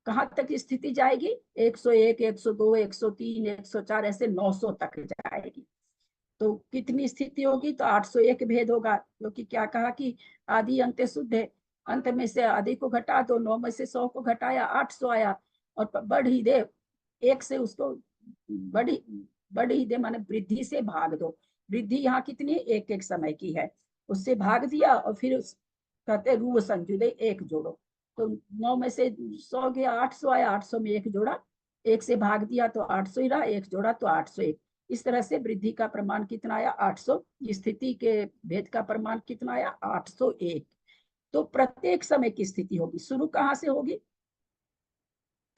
कहाँ तक स्थिति जाएगी, 101, 102, 103, 104 ऐसे 900 तक जाएगी। तो कितनी स्थिति होगी, तो 801 भेद होगा, क्योंकि क्या कहा कि आदि अंत्य शुद्ध है, अंत में से आदि को घटा दो, 9 में से 100 को घटाया 800 आया, और बढ़ ही दे, एक से उसको बढ़ ही दे माने वृद्धि से भाग दो। वृद्धि यहाँ कितनी, एक एक समय की है, उससे भाग दिया और फिर कहते रूप संजुदे एक जोड़ो। तो 9 में से 100 गया, 800 आया, 800 में एक जोड़ा, एक से भाग दिया तो 800 ही रहा, एक जोड़ा तो 801। इस तरह से वृद्धि का प्रमाण कितना आया, 800। स्थिति के भेद का प्रमाण कितना आया, 801। तो प्रत्येक समय की स्थिति होगी, शुरू कहाँ से होगी,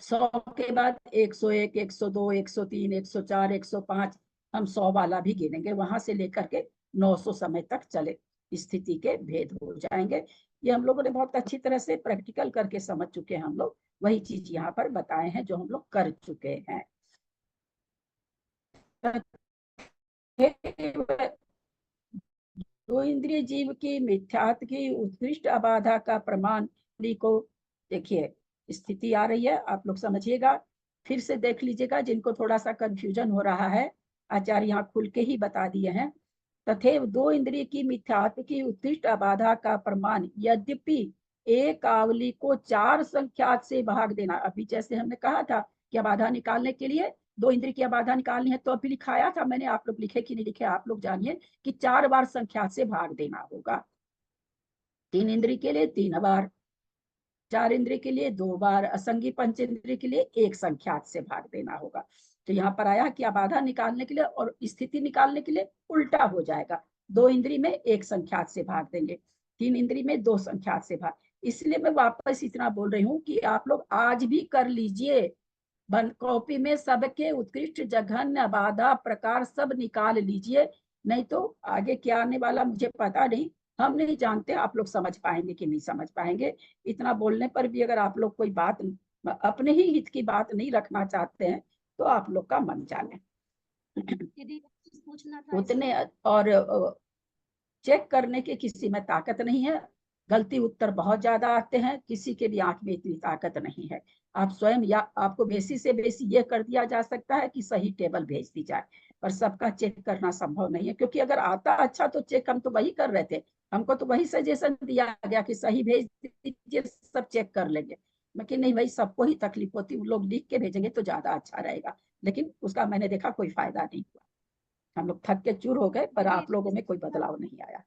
100 के बाद 101, 102, 103, 104, 105, हम 100 वाला भी गिनेंगे, वहां से लेकर के 900 समय तक चले स्थिति के भेद हो जाएंगे। ये हम लोगों ने बहुत अच्छी तरह से प्रैक्टिकल करके समझ चुके हैं हम लोग, वही चीज यहाँ पर बताए हैं जो हम लोग कर चुके हैं। दो इंद्रिय जीव की मिथ्यात्व की उत्कृष्ट अबाधा का प्रमाण को देखिए, स्थिति आ रही है, आप लोग समझिएगा, फिर से देख लीजिएगा, जिनको थोड़ा सा कंफ्यूजन हो रहा है, आचार्य यहाँ खुल के ही बता दिए हैं। तथेव दो इंद्रिय की मिथ्यात्व की उत्कृष्ट अबाधा का प्रमाण यद्यपि एक आवली को 4 संख्यात से भाग देना, अभी जैसे हमने कहा था कि अबाधा निकालने के लिए 2 इंद्रिय की अबाधा निकालनी है, तो अभी लिखाया था मैंने, आप लोग लिखे कि नहीं लिखे आप लोग जानिए, कि 4 बार संख्यात से भाग देना होगा। 3 इंद्रिय के लिए 3 बार, 4 इंद्रिय के लिए 2 बार, असंगी पंच इंद्रिय के लिए 1 संख्यात से भाग देना होगा। तो यहाँ पर आया कि अबाधा निकालने के लिए और स्थिति निकालने के लिए उल्टा हो जाएगा, 2 इंद्रिय में 1 संख्यात से भाग देंगे, 3 इंद्रिय में 2 संख्यात से भाग। इसलिए मैं वापस इतना बोल रही हूँ कि आप लोग आज भी कर लीजिए, कॉपी में सबके उत्कृष्ट जघन्य अबाधा प्रकार सब निकाल लीजिए, नहीं तो आगे क्या आने वाला मुझे पता नहीं, हम नहीं जानते आप लोग समझ पाएंगे कि नहीं समझ पाएंगे। इतना बोलने पर भी अगर आप लोग कोई बात अपने ही हित की बात नहीं रखना चाहते हैं तो आप लोग का मन जाने। उतने और चेक करने के किसी में ताकत नहीं है, गलती उत्तर बहुत ज्यादा आते हैं, किसी के भी आंख में इतनी ताकत नहीं है। आप स्वयं, या आपको बेसी से बेसी ये कर दिया जा सकता है कि सही टेबल भेज दी जाए, पर सबका चेक करना संभव नहीं है, क्योंकि अगर आता अच्छा तो चेक हम तो वही कर रहे थे, हमको तो वही सजेशन दिया गया कि सही भेज दीजिए, सब चेक कर लेंगे। लेकिन नहीं भाई, सबको ही तकलीफ होती, वो लोग लिख के भेजेंगे तो ज्यादा अच्छा रहेगा, लेकिन उसका मैंने देखा कोई फायदा नहीं हुआ, हम लोग थक के चूर हो गए, पर आप लोगों में कोई बदलाव नहीं आया।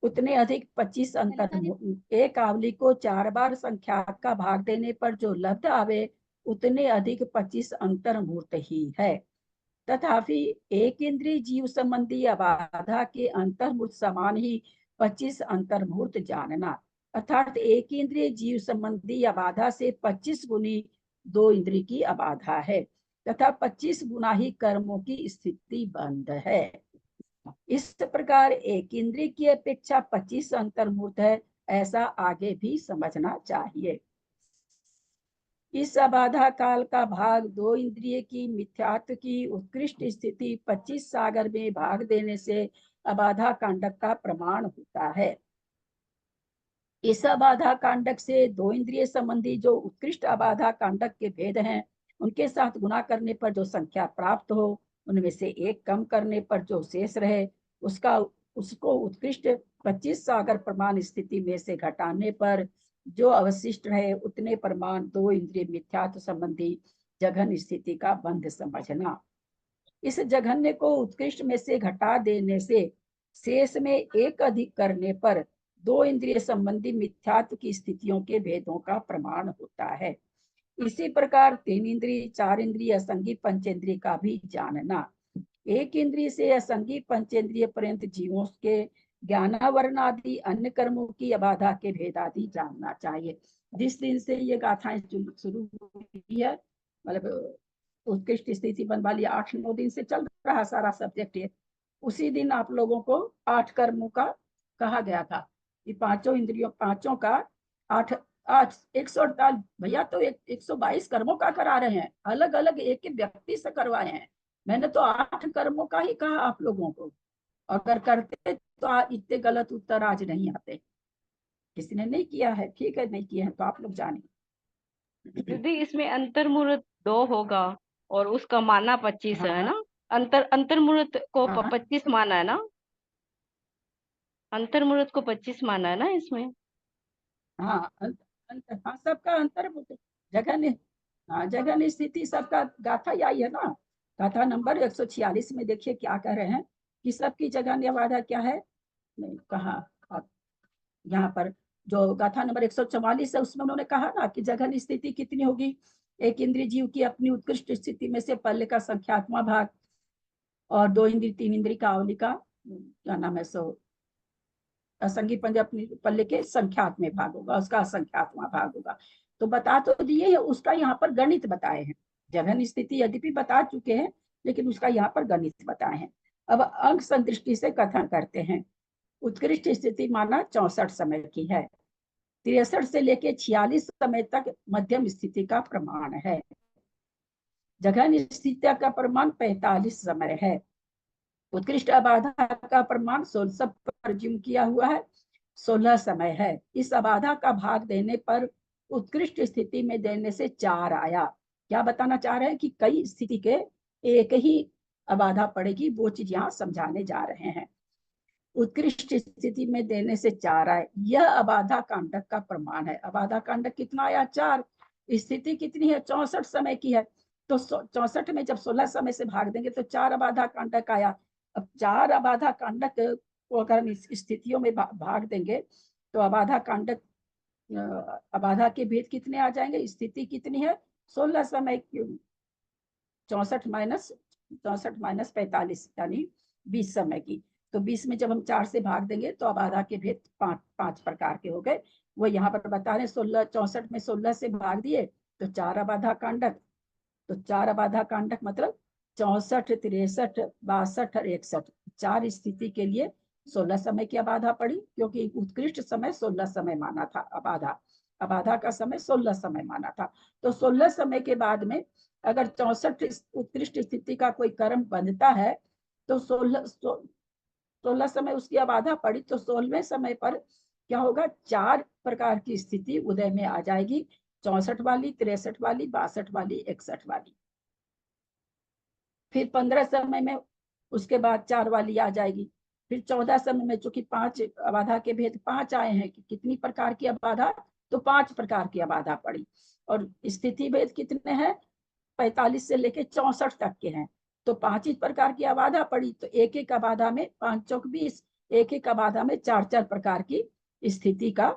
उतने अधिक 25 अंतर्मुहूर्त। एक आवली को 4 बार संख्या का भाग देने पर जो लब्ध आवे उतने अधिक 25 अंतर्मुहूर्त ही है। तथापि एक इंद्रिय जीव संबंधी अबाधा के अंतर्मुहूर्त समान ही 25 अंतर्मुहूर्त जानना, अर्थात एक इंद्रिय जीव संबंधी अबाधा से 25 गुनी 2 इंद्रिय की अबाधा है तथा 25 गुना ही कर्मों की स्थिति बंद है। इस प्रकार एक इंद्रिय की अपेक्षा 25 अंतर्मुहूर्त है, ऐसा आगे भी समझना चाहिए। इस अबाधा काल का भाग 2 इंद्रिय की मिथ्यात्व की उत्कृष्ट स्थिति 25 सागर में भाग देने से अबाधा कांडक का प्रमाण होता है। इस अबाधा कांडक से 2 इंद्रिय संबंधी जो उत्कृष्ट अबाधा कांडक के भेद हैं, उनके साथ गुना करने पर जो संख्या प्राप्त हो, उनमें से एक कम करने पर जो शेष रहे उसको उत्कृष्ट 25 सागर प्रमाण स्थिति में से घटाने पर जो अवशिष्ट रहे उतने प्रमाण 2 इंद्रिय मिथ्यात्व संबंधी जघन स्थिति का बंध समझना। इस जघन्य को उत्कृष्ट में से घटा देने से शेष में एक अधिक करने पर 2 इंद्रिय संबंधी मिथ्यात्व की स्थितियों के भेदों का प्रमाण होता है। इसी प्रकार 3 इंद्रिय 4 इंद्रिय असंगी पंचेंद्रिय का भी जानना। एक इंद्रिय से असंगी पंचेंद्रिय पर्यंत जीवों के ज्ञानावरण आदि अन्य कर्मों की अबाधा के भेद आदि जानना चाहिए। जिस दिन से ये गाथाएं शुरू हुई है, मतलब उत्कृष्ट स्थिति बन वाली 8-9 दिन से चल रहा सारा सब्जेक्ट है, उसी दिन आप लोगों को 8 कर्मों का कहा गया था कि 5 इंद्रियों 5 का 8 148 भैया तो 122 कर्मों का करा रहे हैं, अलग अलग एक एक व्यक्ति से करवाए हैं। मैंने तो 8 कर्मों का ही कहा आप लोगों को, अगर करते तो इतने गलत उत्तर आज नहीं आते। किसी ने नहीं किया है, ठीक है, नहीं किया है तो आप लोग जाने।
दीदी इसमें अंतर्मुहूर्त 2 होगा और उसका माना 25 है ना? अंतर्मुहूर्त को 25 माना है ना? अंतर्मुहूर्त को 25 माना है ना इसमें?
हाँ सबका अंतर्मुहूर्त जगन, हाँ जगन स्थिति सबका गाथा यही है ना। गाथा नंबर 146 में देखिए क्या कह रहे हैं कि सबकी जगह वादा क्या है, नहीं कहा यहाँ पर जो गाथा नंबर 144 है उसमें उन्होंने कहा ना कि जघन स्थिति कितनी होगी, एक इंद्रिय जीव की अपनी उत्कृष्ट स्थिति में से पल्ले का संख्यात्मक भाग और 2 इंद्रिय 3 इंद्रिय का आवली का क्या नाम है असंगी पंज अपनी पल्ले के संख्यात्मक भाग होगा, उसका असंख्यात्मक भाग होगा। तो बता तो दिए है, उसका यहाँ पर गणित बताए हैं। जघन स्थिति यद्यपि बता चुके हैं लेकिन उसका यहाँ पर गणित बताए हैं। अब अंक संदृष्टि से कथन करते हैं। उत्कृष्ट स्थिति माना 64 समय की है, 63 से लेके 46 समय तक मध्यम स्थिति का प्रमाण है। जघन स्थिति का प्रमाण 45 समय है। उत्कृष्ट अबाधा का प्रमाण 16 पर ज्यूम किया हुआ है, 16 समय है। इस अबाधा का भाग देने पर उत्कृष्ट स्थिति में देने से 4 आया। क्या बताना चाह रहे हैं कि कई स्थिति के एक ही अबाधा पड़ेगी, वो चीज यहाँ समझाने जा रहे हैं। उत्कृष्ट स्थिति में देने से 4 आए, यह अबाधा कांडक का प्रमाण है। अबाधा कांडक कितना आया? 4। स्थिति कितनी है? 64 समय की है। तो 64 में जब 16 समय से भाग देंगे तो 4 अबाधा कांडक आया। अब 4 अबाधा कांडक को अगर हम इस स्थितियों में भाग देंगे तो अबाधा कांडक अबाधा के भेद कितने आ जाएंगे? स्थिति कितनी है? 16 समय, 64 माइनस 45 यानी 20 समय की। तो 20 में जब हम 4 से भाग देंगे तो अबाधा के भेद 5 प्रकार के हो गए। वो यहाँ पर बता रहे 64 में 16 से भाग दिए तो 4 अबाधा कांडक। तो 4 अबाधा कांडक मतलब 64, 63, 62 और 61, 4 स्थिति के लिए 16 समय की अबाधा पड़ी, क्योंकि उत्कृष्ट समय 16 समय माना था। अबाधा का समय 16 समय माना था। तो 16 समय के बाद में अगर 64 उत्कृष्ट स्थिति का कोई कर्म बनता है तो 16 समय उसकी अबाधा पड़ी, तो 16वें समय पर क्या होगा? 4 प्रकार की स्थिति उदय में आ जाएगी, 64 वाली, 63 वाली, 62 वाली, 61 वाली। फिर 15 समय में उसके बाद 4 वाली आ जाएगी। फिर 14 समय में चूंकि 5 अबाधा के भेद 5 आए हैं कि कितनी प्रकार की अबाधा, तो 5 प्रकार की अबाधा पड़ी। और स्थिति भेद कितने हैं? 45 से लेके 64 तक के हैं। तो 5 ही प्रकार की अबाधा पड़ी, तो एक एक अबाधा में 5 चौक 20, एक ही अबाधा में 4-4 प्रकार की स्थिति का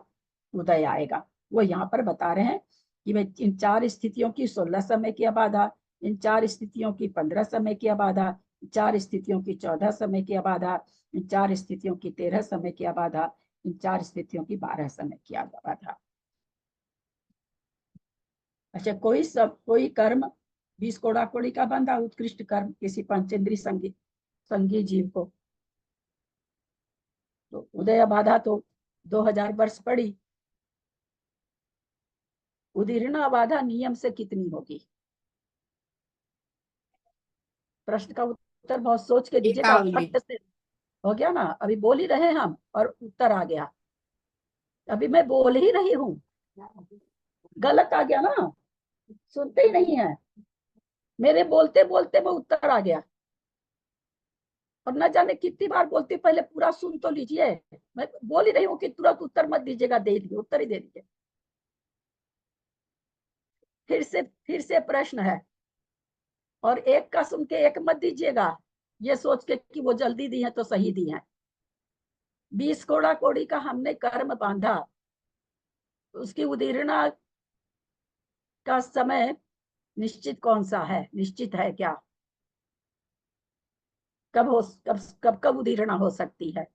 उदय आएगा। वो यहाँ पर बता रहे हैं कि भाई इन 4 स्थितियों की 16 समय की अबाधा, इन 4 स्थितियों की 15 समय की अबाधा, 4 स्थितियों की 14 समय की अबाधा, इन 4 स्थितियों की 13 समय की अबाधा, इन 4 स्थितियों की 12 समय की अबाधा। अच्छा, कोई कर्म 20 कोड़ा कोड़ी का बंधा उत्कृष्ट कर्म किसी पंचेंद्री संगी जीव को, तो उदय बाधा तो 2000 वर्ष पड़ी। उदीर्णा बाधा नियम से कितनी होगी? प्रश्न का उत्तर बहुत सोच के दीजिएगा। फट से हो गया ना, अभी बोल ही रहे हम और उत्तर आ गया। अभी मैं बोल ही रही हूँ, गलत आ गया ना, सुनते ही नहीं है। मेरे बोलते बोलते वो उत्तर आ गया, और न जाने कितनी बार बोलती, पहले पूरा सुन तो लीजिए। मैं बोल ही रही हूँ कि तुरंत उत्तर मत दीजिएगा, दे दीजिए, उत्तर ही दे दीजिए। फिर से प्रश्न है, और एक का सुन के एक मत दीजिएगा, ये सोच के कि वो जल्दी दी है तो सही दी है। 20 कोड़ा कोड़ी का हमने कर्म बांधा, उसकी उदीर्णा का समय निश्चित कौन सा है? निश्चित है क्या? कब उदीर्णा हो सकती है?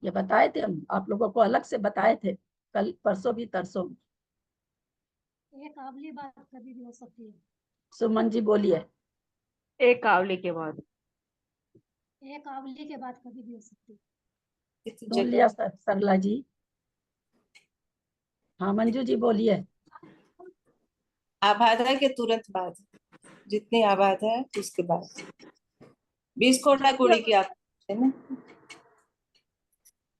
ये बताए थे हम आप लोगों को, अलग से बताए थे कल परसों भी तरसों।
एक आवली बात कभी भी हो सकती है।
सुमन जी बोलिए।
एक आवली के बाद,
एक आवली के बाद कभी भी हो सकती है।
सुन लिया सरला जी? हाँ मंजू जी बोलिए।
आबाधा के तुरंत बाद, जितनी आबाधा है उसके बाद 20 कोड़ा कोड़ी की आप है ना।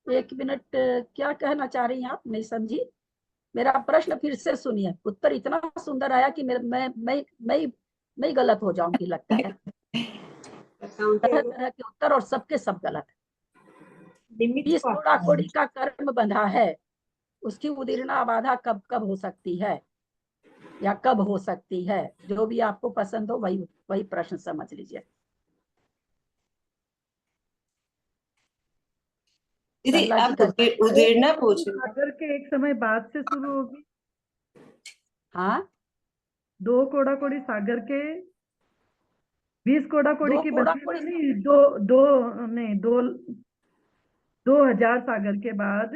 1 मिनट, क्या कहना चाह रही हैं आप? नहीं समझी। मेरा प्रश्न फिर से सुनिए। उत्तर इतना सुंदर आया कि मैं गलत हो जाऊंगी लगता है। तरह तरह के उत्तर और सबके सब गलत। 20 कोड़ा कोड़ी का कर्म बंधा है, उसकी उदीर्णा बाधा कब कब हो सकती है, या कब हो सकती है? जो भी आपको पसंद हो वही प्रश्न समझ लीजिए।
दीदी आप उदीर्णा पूछ रहे
सागर के एक समय बाद से शुरू होगी।
हाँ,
2 कोड़ा कोड़ी सागर के 20 कोड़ा कोड़ी
2
की
कोड़ा
बची
कोड़ी
नहीं, दो 2000 सागर के बाद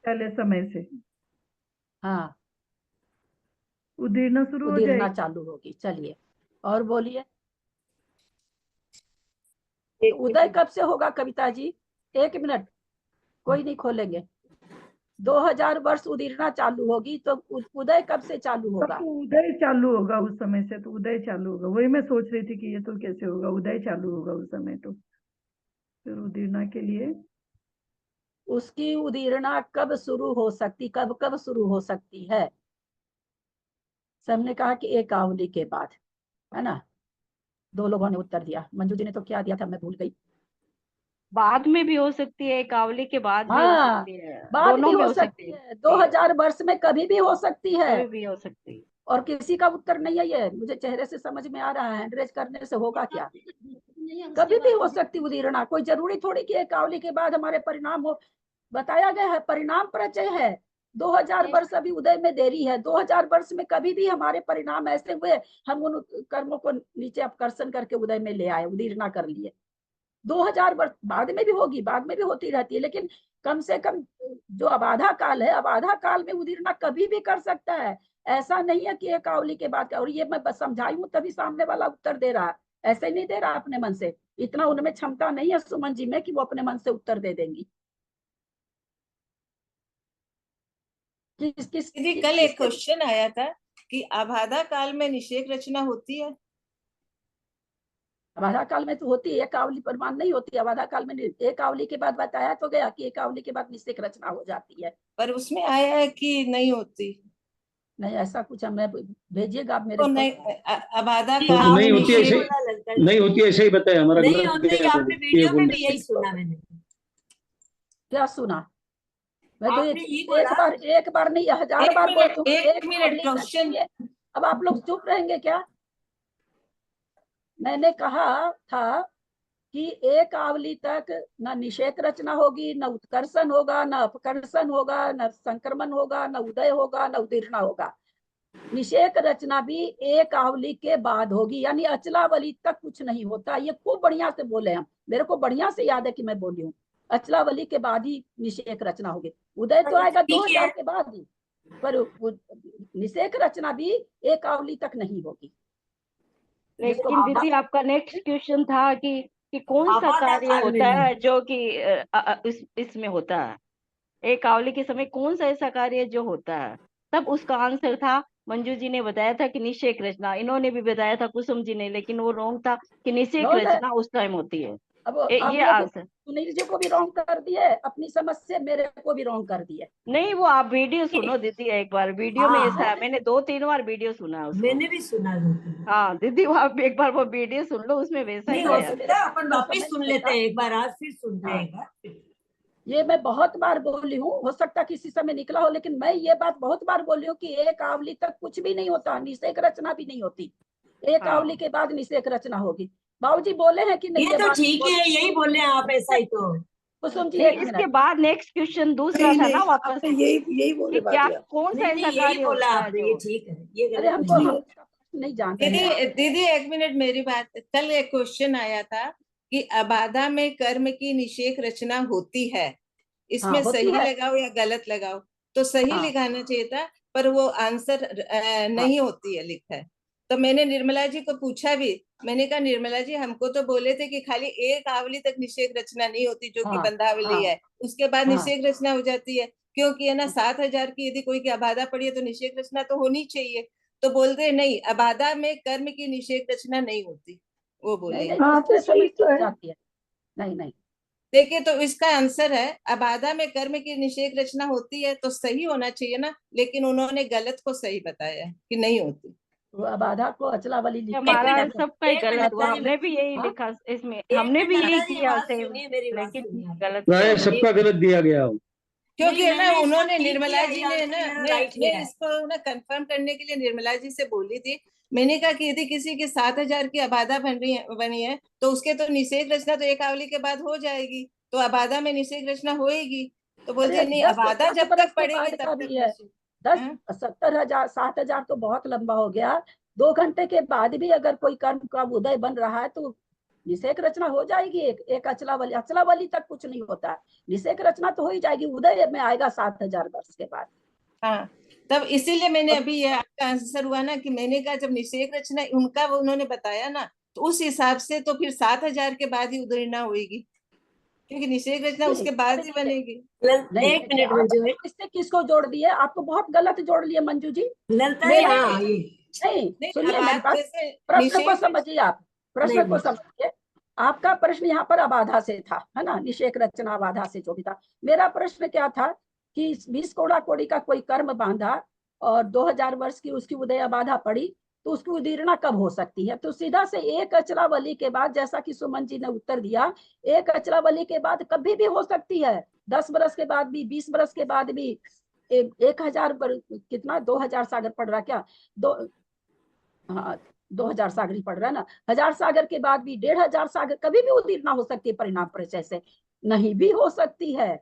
पहले समय से
हाँ,
उदीर्णा शुरू हो
उदीर्णा
जाएगी।
चालू होगी। चलिए और बोलिए। उदय कब से होगा कविता जी? 1 मिनट, कोई नहीं खोलेंगे। 2000 वर्ष उदीर्णा चालू होगी, तो उदय कब से चालू
तब
होगा?
तो उदय चालू होगा, उस समय से तो उदय चालू होगा। वही मैं सोच रही थी कि ये तो कैसे होगा, उदय चालू होगा उस समय। तो फिर उदीर्णा के लिए
उसकी उदीर्णा कब शुरू हो सकती, कब कब शुरू हो सकती है? सबने कहा कि एक आवली के बाद, है ना? 2 लोगों ने उत्तर दिया। मंजू जी ने तो क्या दिया था, मैं भूल गई।
बाद में भी हो सकती है, एक आवली के बाद भी हो
हाँ,
सकती है,
बाद
दोनों
भी
में
हो
हो
सकती
सकती
है, 2000 वर्ष में कभी भी हो सकती है।
कभी भी हो सकती है।
और किसी का उत्तर नहीं है ये, मुझे चेहरे से समझ में आ रहा है। हैंड रेज करने से होगा क्या? कभी भी हो सकती उदीर्णा। कोई जरूरी थोड़ी कि एक आवली के बाद हमारे परिणाम हो। बताया गया है, परिणाम परिचय है। 2000 वर्ष अभी उदय में देरी है। 2000 वर्ष में कभी भी हमारे परिणाम ऐसे हुए, हम उन कर्मों को नीचे अपकर्षण करके उदय में ले आए, उदीर्णा कर लिए। 2000 वर्ष बाद में भी होगी, बाद में भी होती रहती है, लेकिन कम से कम जो अबाधा काल है, अबाधा काल में उदीर्णा कभी भी कर सकता है। ऐसा नहीं है कि एक आवली के बाद। और ये मैं बस समझाई हूँ तभी सामने वाला उत्तर दे रहा है, ऐसे नहीं दे रहा अपने मन से। इतना उनमें क्षमता नहीं है सुमन जी में कि वो अपने मन से उत्तर दे देंगी।
दीदी कल एक क्वेश्चन आया था कि आबाधा काल में निषेक रचना होती है।
अबाधा काल में तो होती है, एक आवली प्रमाण नहीं होती। अबाधा काल में एक आवली के बाद बताया तो गया कि एक आवली के बाद निषेक रचना हो जाती है।
पर उसमें आया है कि नहीं होती।
नहीं, ऐसा कुछ हमें भेजिएगा आप मेरे
तो
को।
नहीं, आबाधा
नहीं,
काल में
नहीं होती
निषेक
ऐसे, नहीं होती ऐसे ही बताया हमारा
नहीं
गलत
होता, ये
गया
आपने
ये
वीडियो में
बोलने
भी यही सुना मैंने।
क्या सुना? मैं तो
आपने यही बोला।
एक बार नहीं 1000 बार बोल चुकी।
एक मिनट क्वेश्चन।
अब आप लोग चुप रहेंगे क्या? मैंने कहा था कि एक आवली तक न निषेक रचना होगी, न उत्कर्षण होगा, न अपकर्षण होगा, न संक्रमण होगा, न उदय होगा, न उदीर्णा होगा। निषेक रचना भी एक आवली के बाद होगी, यानी अचलावली तक कुछ नहीं होता। ये खूब बढ़िया से बोले हम, मेरे को बढ़िया से याद है कि मैं बोली हूँ अचलावली के बाद ही निषेक रचना होगी। उदय तो आएगा 2000 के बाद ही, पर निषेक रचना भी एक आवली तक नहीं होगी।
लेकिन दीदी आपका नेक्स्ट क्वेश्चन था कि कौन सा कार्य होता है जो कि इसमें होता है, एक आवली के समय कौन सा ऐसा कार्य जो होता है। तब उसका आंसर था, मंजू जी ने बताया था कि निषेक रचना, इन्होंने भी बताया था कुसुम जी ने, लेकिन वो रॉन्ग था कि निषेक रचना उस टाइम होती है।
अब
ये आंसर
सुनील जी को भी रॉन्ग कर दिए, अपनी समझ से मेरे को भी रॉन्ग कर दिए।
नहीं, वो आप वीडियो सुनो दीदी एक बार, वीडियो में ऐसा है, मैंने 2-3 बार वीडियो सुना उसको।
मैंने भी सुना।
हाँ दीदी, वो आप एक बार वो वीडियो सुन लो, उसमें वैसा ही
नहीं हो
है।
सकता, अपन वापिस सुन लेते हैं एक बार, आज फिर सुनते हैं एक बार।
ये मैं बहुत बार बोली हूँ, हो सकता किसी समय निकला हो, लेकिन मैं ये बात बहुत बार बोली हूँ कि एक आवली तक कुछ भी नहीं होता, निषेक रचना भी नहीं होती। एक आवली के बाद निषेक रचना होगी। बाबूजी बोले हैं कि नहीं?
ये तो ठीक है, यही बोले आप, ऐसा ही तो।
कुसुम जी
इसके बाद नेक्स्ट क्वेश्चन दूसरा था ना वापस,
यही बोले
क्या कौन सा ऐसा कार्य होता है जो,
ये ठीक है, ये
अरे हमको नहीं जानते।
दीदी 1 मिनट मेरी बात। कल एक क्वेश्चन आया था कि अबाधा में कर्म की निषेक रचना होती है, इसमें सही लगाओ या गलत लगाओ। तो सही लिखाना चाहिए था, पर वो आंसर नहीं होती है लिखा है। तो मैंने निर्मला जी को पूछा भी, मैंने कहा निर्मला जी हमको तो बोले थे कि खाली एक आवली तक निषेक रचना नहीं होती जो कि बंधावली है, उसके बाद निषेक रचना हो जाती है, क्योंकि है ना 7000 की यदि कोई की अबाधा पड़ी है तो निषेक रचना तो होनी चाहिए। तो बोलते नहीं, अबाधा में कर्म की निषेक रचना नहीं होती, वो बोले।
नहीं
देखिए, तो इसका आंसर है अबाधा में कर्म की निषेक रचना होती है, तो सही होना चाहिए ना, लेकिन उन्होंने गलत को सही बताया कि नहीं होती।
अबाधा को अचलावली लिखा,
हमारा सबका ही गलत हुआ, हमने भी यही लिखा इसमें, हमने भी यही किया सेम, लेकिन गलत
सबका गलत दिया गया हो।
क्योंकि है ना उन्होंने निर्मला जी ने ना, मैं इसको ना कंफर्म करने के लिए निर्मला जी से बोली थी। मैंने कहा कि यदि किसी की 7000 की अबाधा बनी है तो उसके तो निषेक रचना तो एक आवली के बाद हो जाएगी, तो अबाधा में निषेक रचना होएगी। तो बोलते नहीं, अबाधा जब तक पड़ेगी तब तक
है 10-70,000 7,000 तो बहुत लंबा हो गया। 2 घंटे के बाद भी अगर कोई कर्म का उदय बन रहा है तो निषेक रचना हो जाएगी। एक अचलावली तक कुछ नहीं होता है, निषेक रचना तो हो ही जाएगी, उदय में आएगा 7,000 वर्ष के बाद।
हाँ, तब इसीलिए मैंने अभी ये आपका आंसर हुआ ना कि मैंने कहा जब निषेक रचना उनका वो उन्होंने बताया ना, तो उस हिसाब से तो फिर 7000 के बाद ही उदयना होगी, क्योंकि निषेक रचना उसके बाद ही बनेगी।
एक मिनट मंजू,
इससे किसको जोड़ दिए? आपको बहुत गलत जोड़ लिए मंजू जी। नहीं सुनिए मेरी बात, प्रश्न को समझिए आप, प्रश्न को समझिए। आपका प्रश्न यहाँ पर अबाधा से था, है ना, निषेक रचना अबाधा से जो भी था। मेरा प्रश्न क्या था कि 20 कोड़ा कोड़ी का कोई कर्म बांधा और 2000 वर्ष की उसकी उदय अबाधा पड़ी, तो उसकी उदीर्णा कब हो सकती है? तो सीधा से एक अचलावली के बाद, जैसा कि सुमन जी ने उत्तर दिया, एक अचलावली के बाद कभी भी हो सकती है, 10 बरस के बाद भी, 20 बरस के बाद भी, 1000 कितना 2000 सागर पड़ रहा क्या, 2000 सागर ही पड़ रहा है ना, 1000 सागर के बाद भी, 1500 सागर कभी भी उदीर्णा हो सकती है परिणाम परिचय से, नहीं भी हो सकती है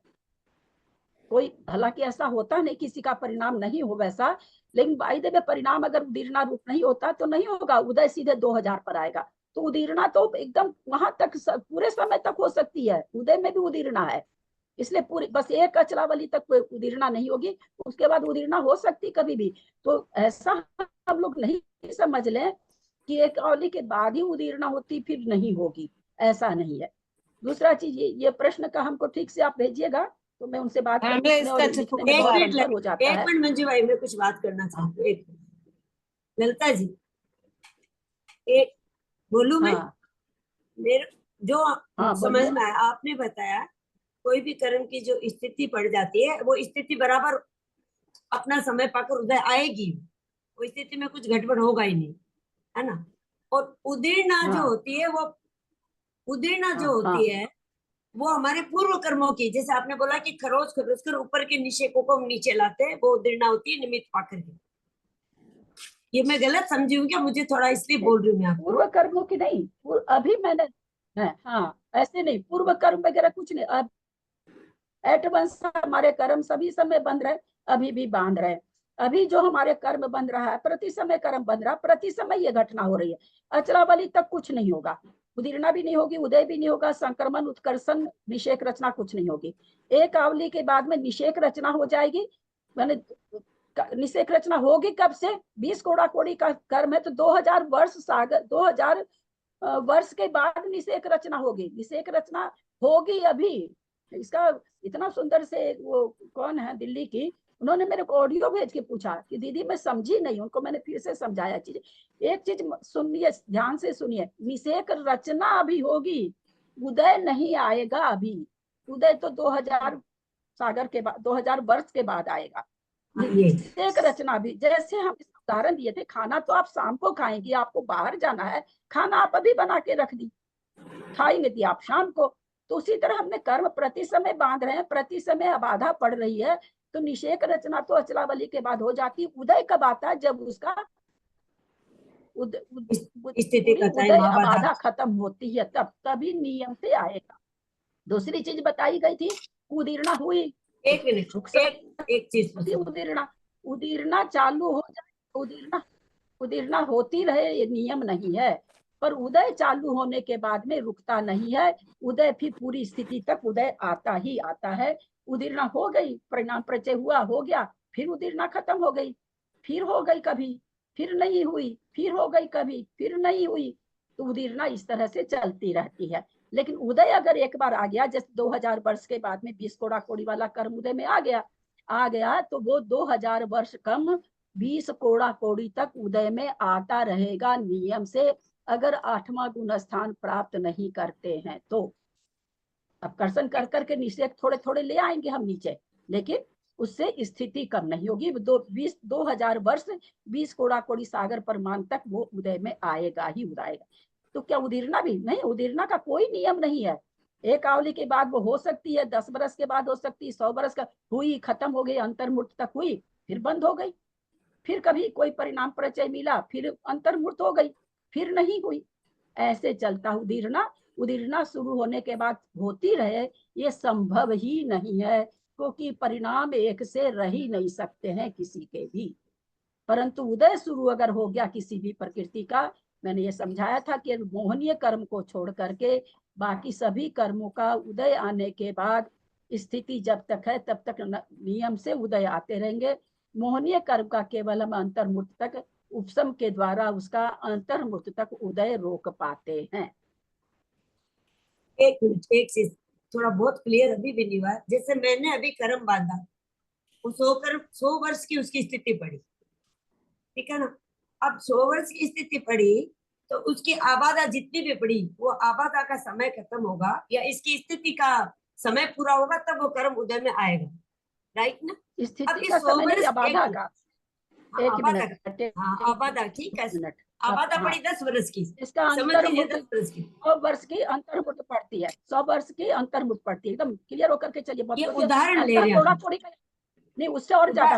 कोई। हालांकि ऐसा होता नहीं किसी का परिणाम नहीं हो वैसा, लेकिन वायदे में परिणाम अगर उदीर्णा रूप नहीं होता तो नहीं होगा, उदय सीधे 2000 पर आएगा। तो उदीर्णा तो एकदम वहां तक पूरे समय तक हो सकती है, उदय में भी उदीर्णा है, इसलिए पूरी बस एक अचलावली तक उदीर्णा नहीं होगी, उसके बाद उदीर्णा हो सकती कभी भी। तो ऐसा हम लोग नहीं समझ लें कि एक अवली के बाद ही उदीर्णा होती फिर नहीं होगी, ऐसा नहीं है। दूसरा चीज ये प्रश्न का हमको ठीक से आप भेजिएगा तो मैं उनसे बात करने और लिखने में बहुत अंतर हो जाता है।
एक मिनट मंजू भाई, मैं कुछ बात करना चाहती हूँ। एक ललिता जी, एक बोलू मैं? मेरे जो समझ में आया, आपने बताया कोई भी कर्म की जो स्थिति पड़ जाती है वो स्थिति बराबर अपना समय पाकर उदय आएगी, वो स्थिति में कुछ गड़बड़ होगा ही नहीं, है ना। और उदीर्णा जो होती है, वो उदीर्णा जो होती है वो हमारे पूर्व कर्मों की, जैसे आपने बोला कि खरोच कर ऊपर के निषेकों को हम नीचे लाते हैं, वो उदीर्णा होती है निमित्त पाकर के। ये मैं गलत समझी हूँ क्या? मुझे थोड़ा इसलिए बोल रही हूँ मैं आपको।
पूर्व कर्मों की नहीं, अभी मैंने हाँ ऐसे नहीं, पूर्व कर्म वगैरह कुछ नहीं। अब एडवांस हमारे कर्म सभी समय बंध रहे, अभी भी बांध रहे। अभी जो हमारे कर्म बंध रहा है, प्रति समय कर्म बंध रहा, प्रति समय ये घटना हो रही है। अचलावली तक कुछ नहीं होगा, उदीर्णा भी नहीं होगी, उदय भी नहीं होगा, संक्रमण, उत्कर्षण, निषेक रचना कुछ नहीं होगी। एक आवली के बाद में निषेक रचना हो जाएगी। मैंने निषेक रचना होगी कब से? 20 कोड़ा कोड़ी का कर्म है तो 2000 वर्ष सागर 2000 वर्ष के बाद निषेक रचना होगी। निषेक रचना होगी अभी। इसका इतना सुंदर से, वो कौन है दिल्ली की, उन्होंने मेरे को ऑडियो भेज के पूछा कि दीदी मैं समझी नहीं, उनको मैंने फिर से समझाया चीज। एक चीज सुनिए, ध्यान से सुनिए, निषेक रचना अभी होगी, उदय नहीं आएगा अभी। उदय तो 2000 सागर के बाद, 2000 वर्ष के बाद आएगा। निषेक रचना भी, जैसे हम उदाहरण दिए थे, खाना तो आप शाम को खाएंगे, आपको बाहर जाना है, खाना आप अभी बना के रख दी, खाएंगे थी आप शाम को। तो उसी तरह हमने कर्म प्रति समय बांध रहे हैं, प्रति समय अबाधा पड़ रही है, तो निषेक रचना तो अचलावली के बाद हो जाती है। उदय कब आता है? जब उसका उदय अबाधा खत्म होती है, तभी नियम से आएगा। दूसरी चीज बताई गई थी, उदीर्णा हुई।
एक मिनट, एक चीज
उदीर्णा चालू हो जाए, उदीर्णा होती रहे, ये नियम नहीं है, पर उदय चालू होने के बाद में रुकता नहीं है। उदय फिर पूरी स्थिति तक उदय आता ही आता है। उदीर्णा हो गई, परिणाम प्रचय हुआ, हो गया, फिर उदीर्णा खत्म हो गई, फिर हो गई कभी, फिर नहीं हुई, फिर हो गई कभी, फिर नहीं हुई। तो उदीर्णा इस तरह से चलती रहती है। लेकिन उदय अगर एक बार आ गया, जैसे 2000 वर्ष के बाद में 20 कोड़ा कोड़ी वाला कर्म उदय में आ गया, तो वो 2000 वर्ष कम 20 कोड़ा कोड़ी तक उदय में आता रहेगा नियम से, अगर 8वां गुण स्थान प्राप्त नहीं करते हैं तो। अब कर्षण कर करके निषेक थोड़े थोड़े ले आएंगे हम नीचे, लेकिन उससे स्थिति कम नहीं होगी। 2000 वर्ष 20 कोड़ा कोड़ी सागर परमान तक वो उदय में आएगा ही उदयगा। तो क्या उदीर्णा भी नहीं? उदीर्णा का कोई नियम नहीं है। एक आवली के बाद वो हो सकती है, 10 बरस के बाद हो सकती है, 100 बरस का हुई, खत्म हो गई, अंतर्मुक्त तक हुई, फिर बंद हो गई, फिर कभी कोई परिणाम परिचय मिला, फिर अंतर्मुक्त हो गई, फिर नहीं हुई, ऐसे चलता। उदीर्णा शुरू होने के बाद होती रहे, ये संभव ही नहीं है, क्योंकि परिणाम एक से रह ही नहीं सकते हैं किसी के भी। परंतु उदय शुरू अगर हो गया किसी भी प्रकृति का, मैंने ये समझाया था कि मोहनीय कर्म को छोड़ करके बाकी सभी कर्मों का उदय आने के बाद स्थिति जब तक है तब तक नियम से उदय आते रहेंगे। मोहनीय कर्म का केवल हम अंतर्मुक्त तक, उपशम के द्वारा उसका अंतर्मुक्त तक उदय रोक पाते हैं।
एक चीज थोड़ा बहुत क्लियर अभी भी नहीं हुआ। जैसे मैंने अभी कर्म बांधा, वो 100 वर्ष की उसकी स्थिति पड़ी, ठीक है ना। अब 100 वर्ष की स्थिति पड़ी तो उसकी आबादा जितनी भी पड़ी, वो आबादा का समय खत्म होगा या इसकी स्थिति का समय पूरा होगा, तब वो कर्म उदय में आएगा, राइट ना।
स्थिति का समय नहीं, आबादा का।
आबादा, ठीक है, आबादा पड़ी 10 वर्ष की,
इसका
समझ लीजिए 10 वर्ष की,
100 वर्ष की अंतर्मुक्त पड़ती है, 100 वर्ष की अंतर्मुक्त पड़ती है। एकदम क्लियर होकर के चलिए।
ये उदाहरण ले रहे हैं
नहीं, उससे और ज्यादा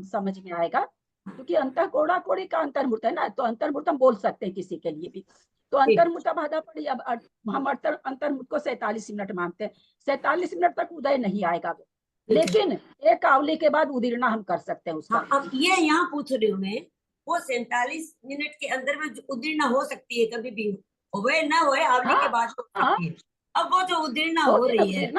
समझ में आएगा, क्योंकि अंतर कोड़ा कोड़ी का अंतर्मुक्त है ना, तो अंतर्मुक्त हम बोल सकते हैं किसी के लिए भी। तो अंतर्मुक्त बाधा पड़ी। अब हम अंतर्मुक्त को 47 मिनट मानते हैं, 47 मिनट तक उदय नहीं आएगा वो, लेकिन एक आवली के बाद उदीर्णा हम कर सकते हैं उसका।
अब ये यहाँ पूछ रही हूँ मैं, वो 47 मिनट के अंदर में उदीर्णा हो सकती है, कभी भी हुए ना हुए, आवली के बाद हो सकती है। अब वो जो उदीर्णा हो रही है,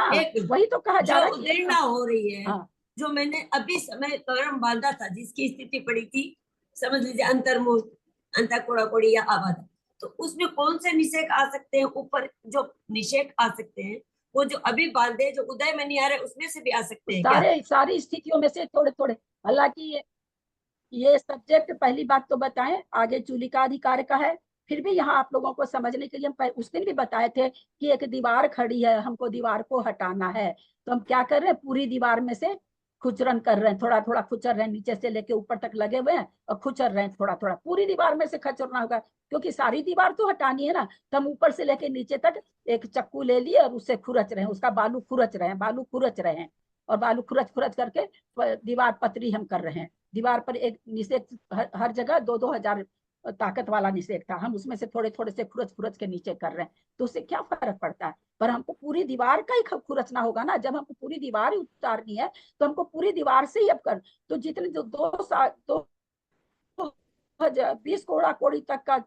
वही तो कहा जा रहा है,
उदीर्णा हो रही है, जो मैंने अभी समय कर्म बांधा था, जिसकी स्थिति पड़ी थी, समझ लीजिए अंतर्मुक्त, अंतर कोड़ा कोड़ी या आबादा, तो उसमें कौन से निषेक आ सकते हैं? ऊपर जो निषेक आ सकते हैं, वो जो अभी बांधे, जो उदय में नहीं आ रहे, उसमें से भी आ सकते हैं
सारी स्थितियों में से थोड़े थोड़े। हालांकि ये सब्जेक्ट पहली बात तो बताएं, आगे चूलिका अधिकार का है, फिर भी यहाँ आप लोगों को समझने के लिए हम उस दिन भी बताए थे कि एक दीवार खड़ी है, हमको दीवार को हटाना है, तो हम क्या कर रहे हैं, पूरी दीवार में से खुचरन कर रहे हैं, थोड़ा थोड़ा खुचर रहे हैं, नीचे से लेके ऊपर तक लगे हुए हैं और खुचर रहे हैं थोड़ा थोड़ा। पूरी दीवार में से खचरना होगा, क्योंकि सारी दीवार तो हटानी है ना। तो हम ऊपर से लेके नीचे तक एक चक्कू ले लिए और उससे खुरच रहे हैं, उसका बालू खुरच रहे हैं, और बालू खुरच खुरच करके दीवार पतरी हम कर रहे हैं। दीवार पर एक निषेक हर जगह 2-2 हजार ताकत वाला निषेक था, हम उसमें से थोड़े थोड़े से खुरच के नीचे कर रहे हैं, तो उससे क्या फर्क पड़ता है? पर हमको पूरी दीवार का ही खुरचना होगा ना। जब हमको पूरी दीवार ही उतारनी है तो हमको पूरी दीवार से ही अब कर, तो जितने जो 20 कोड़ा कोड़ी तक का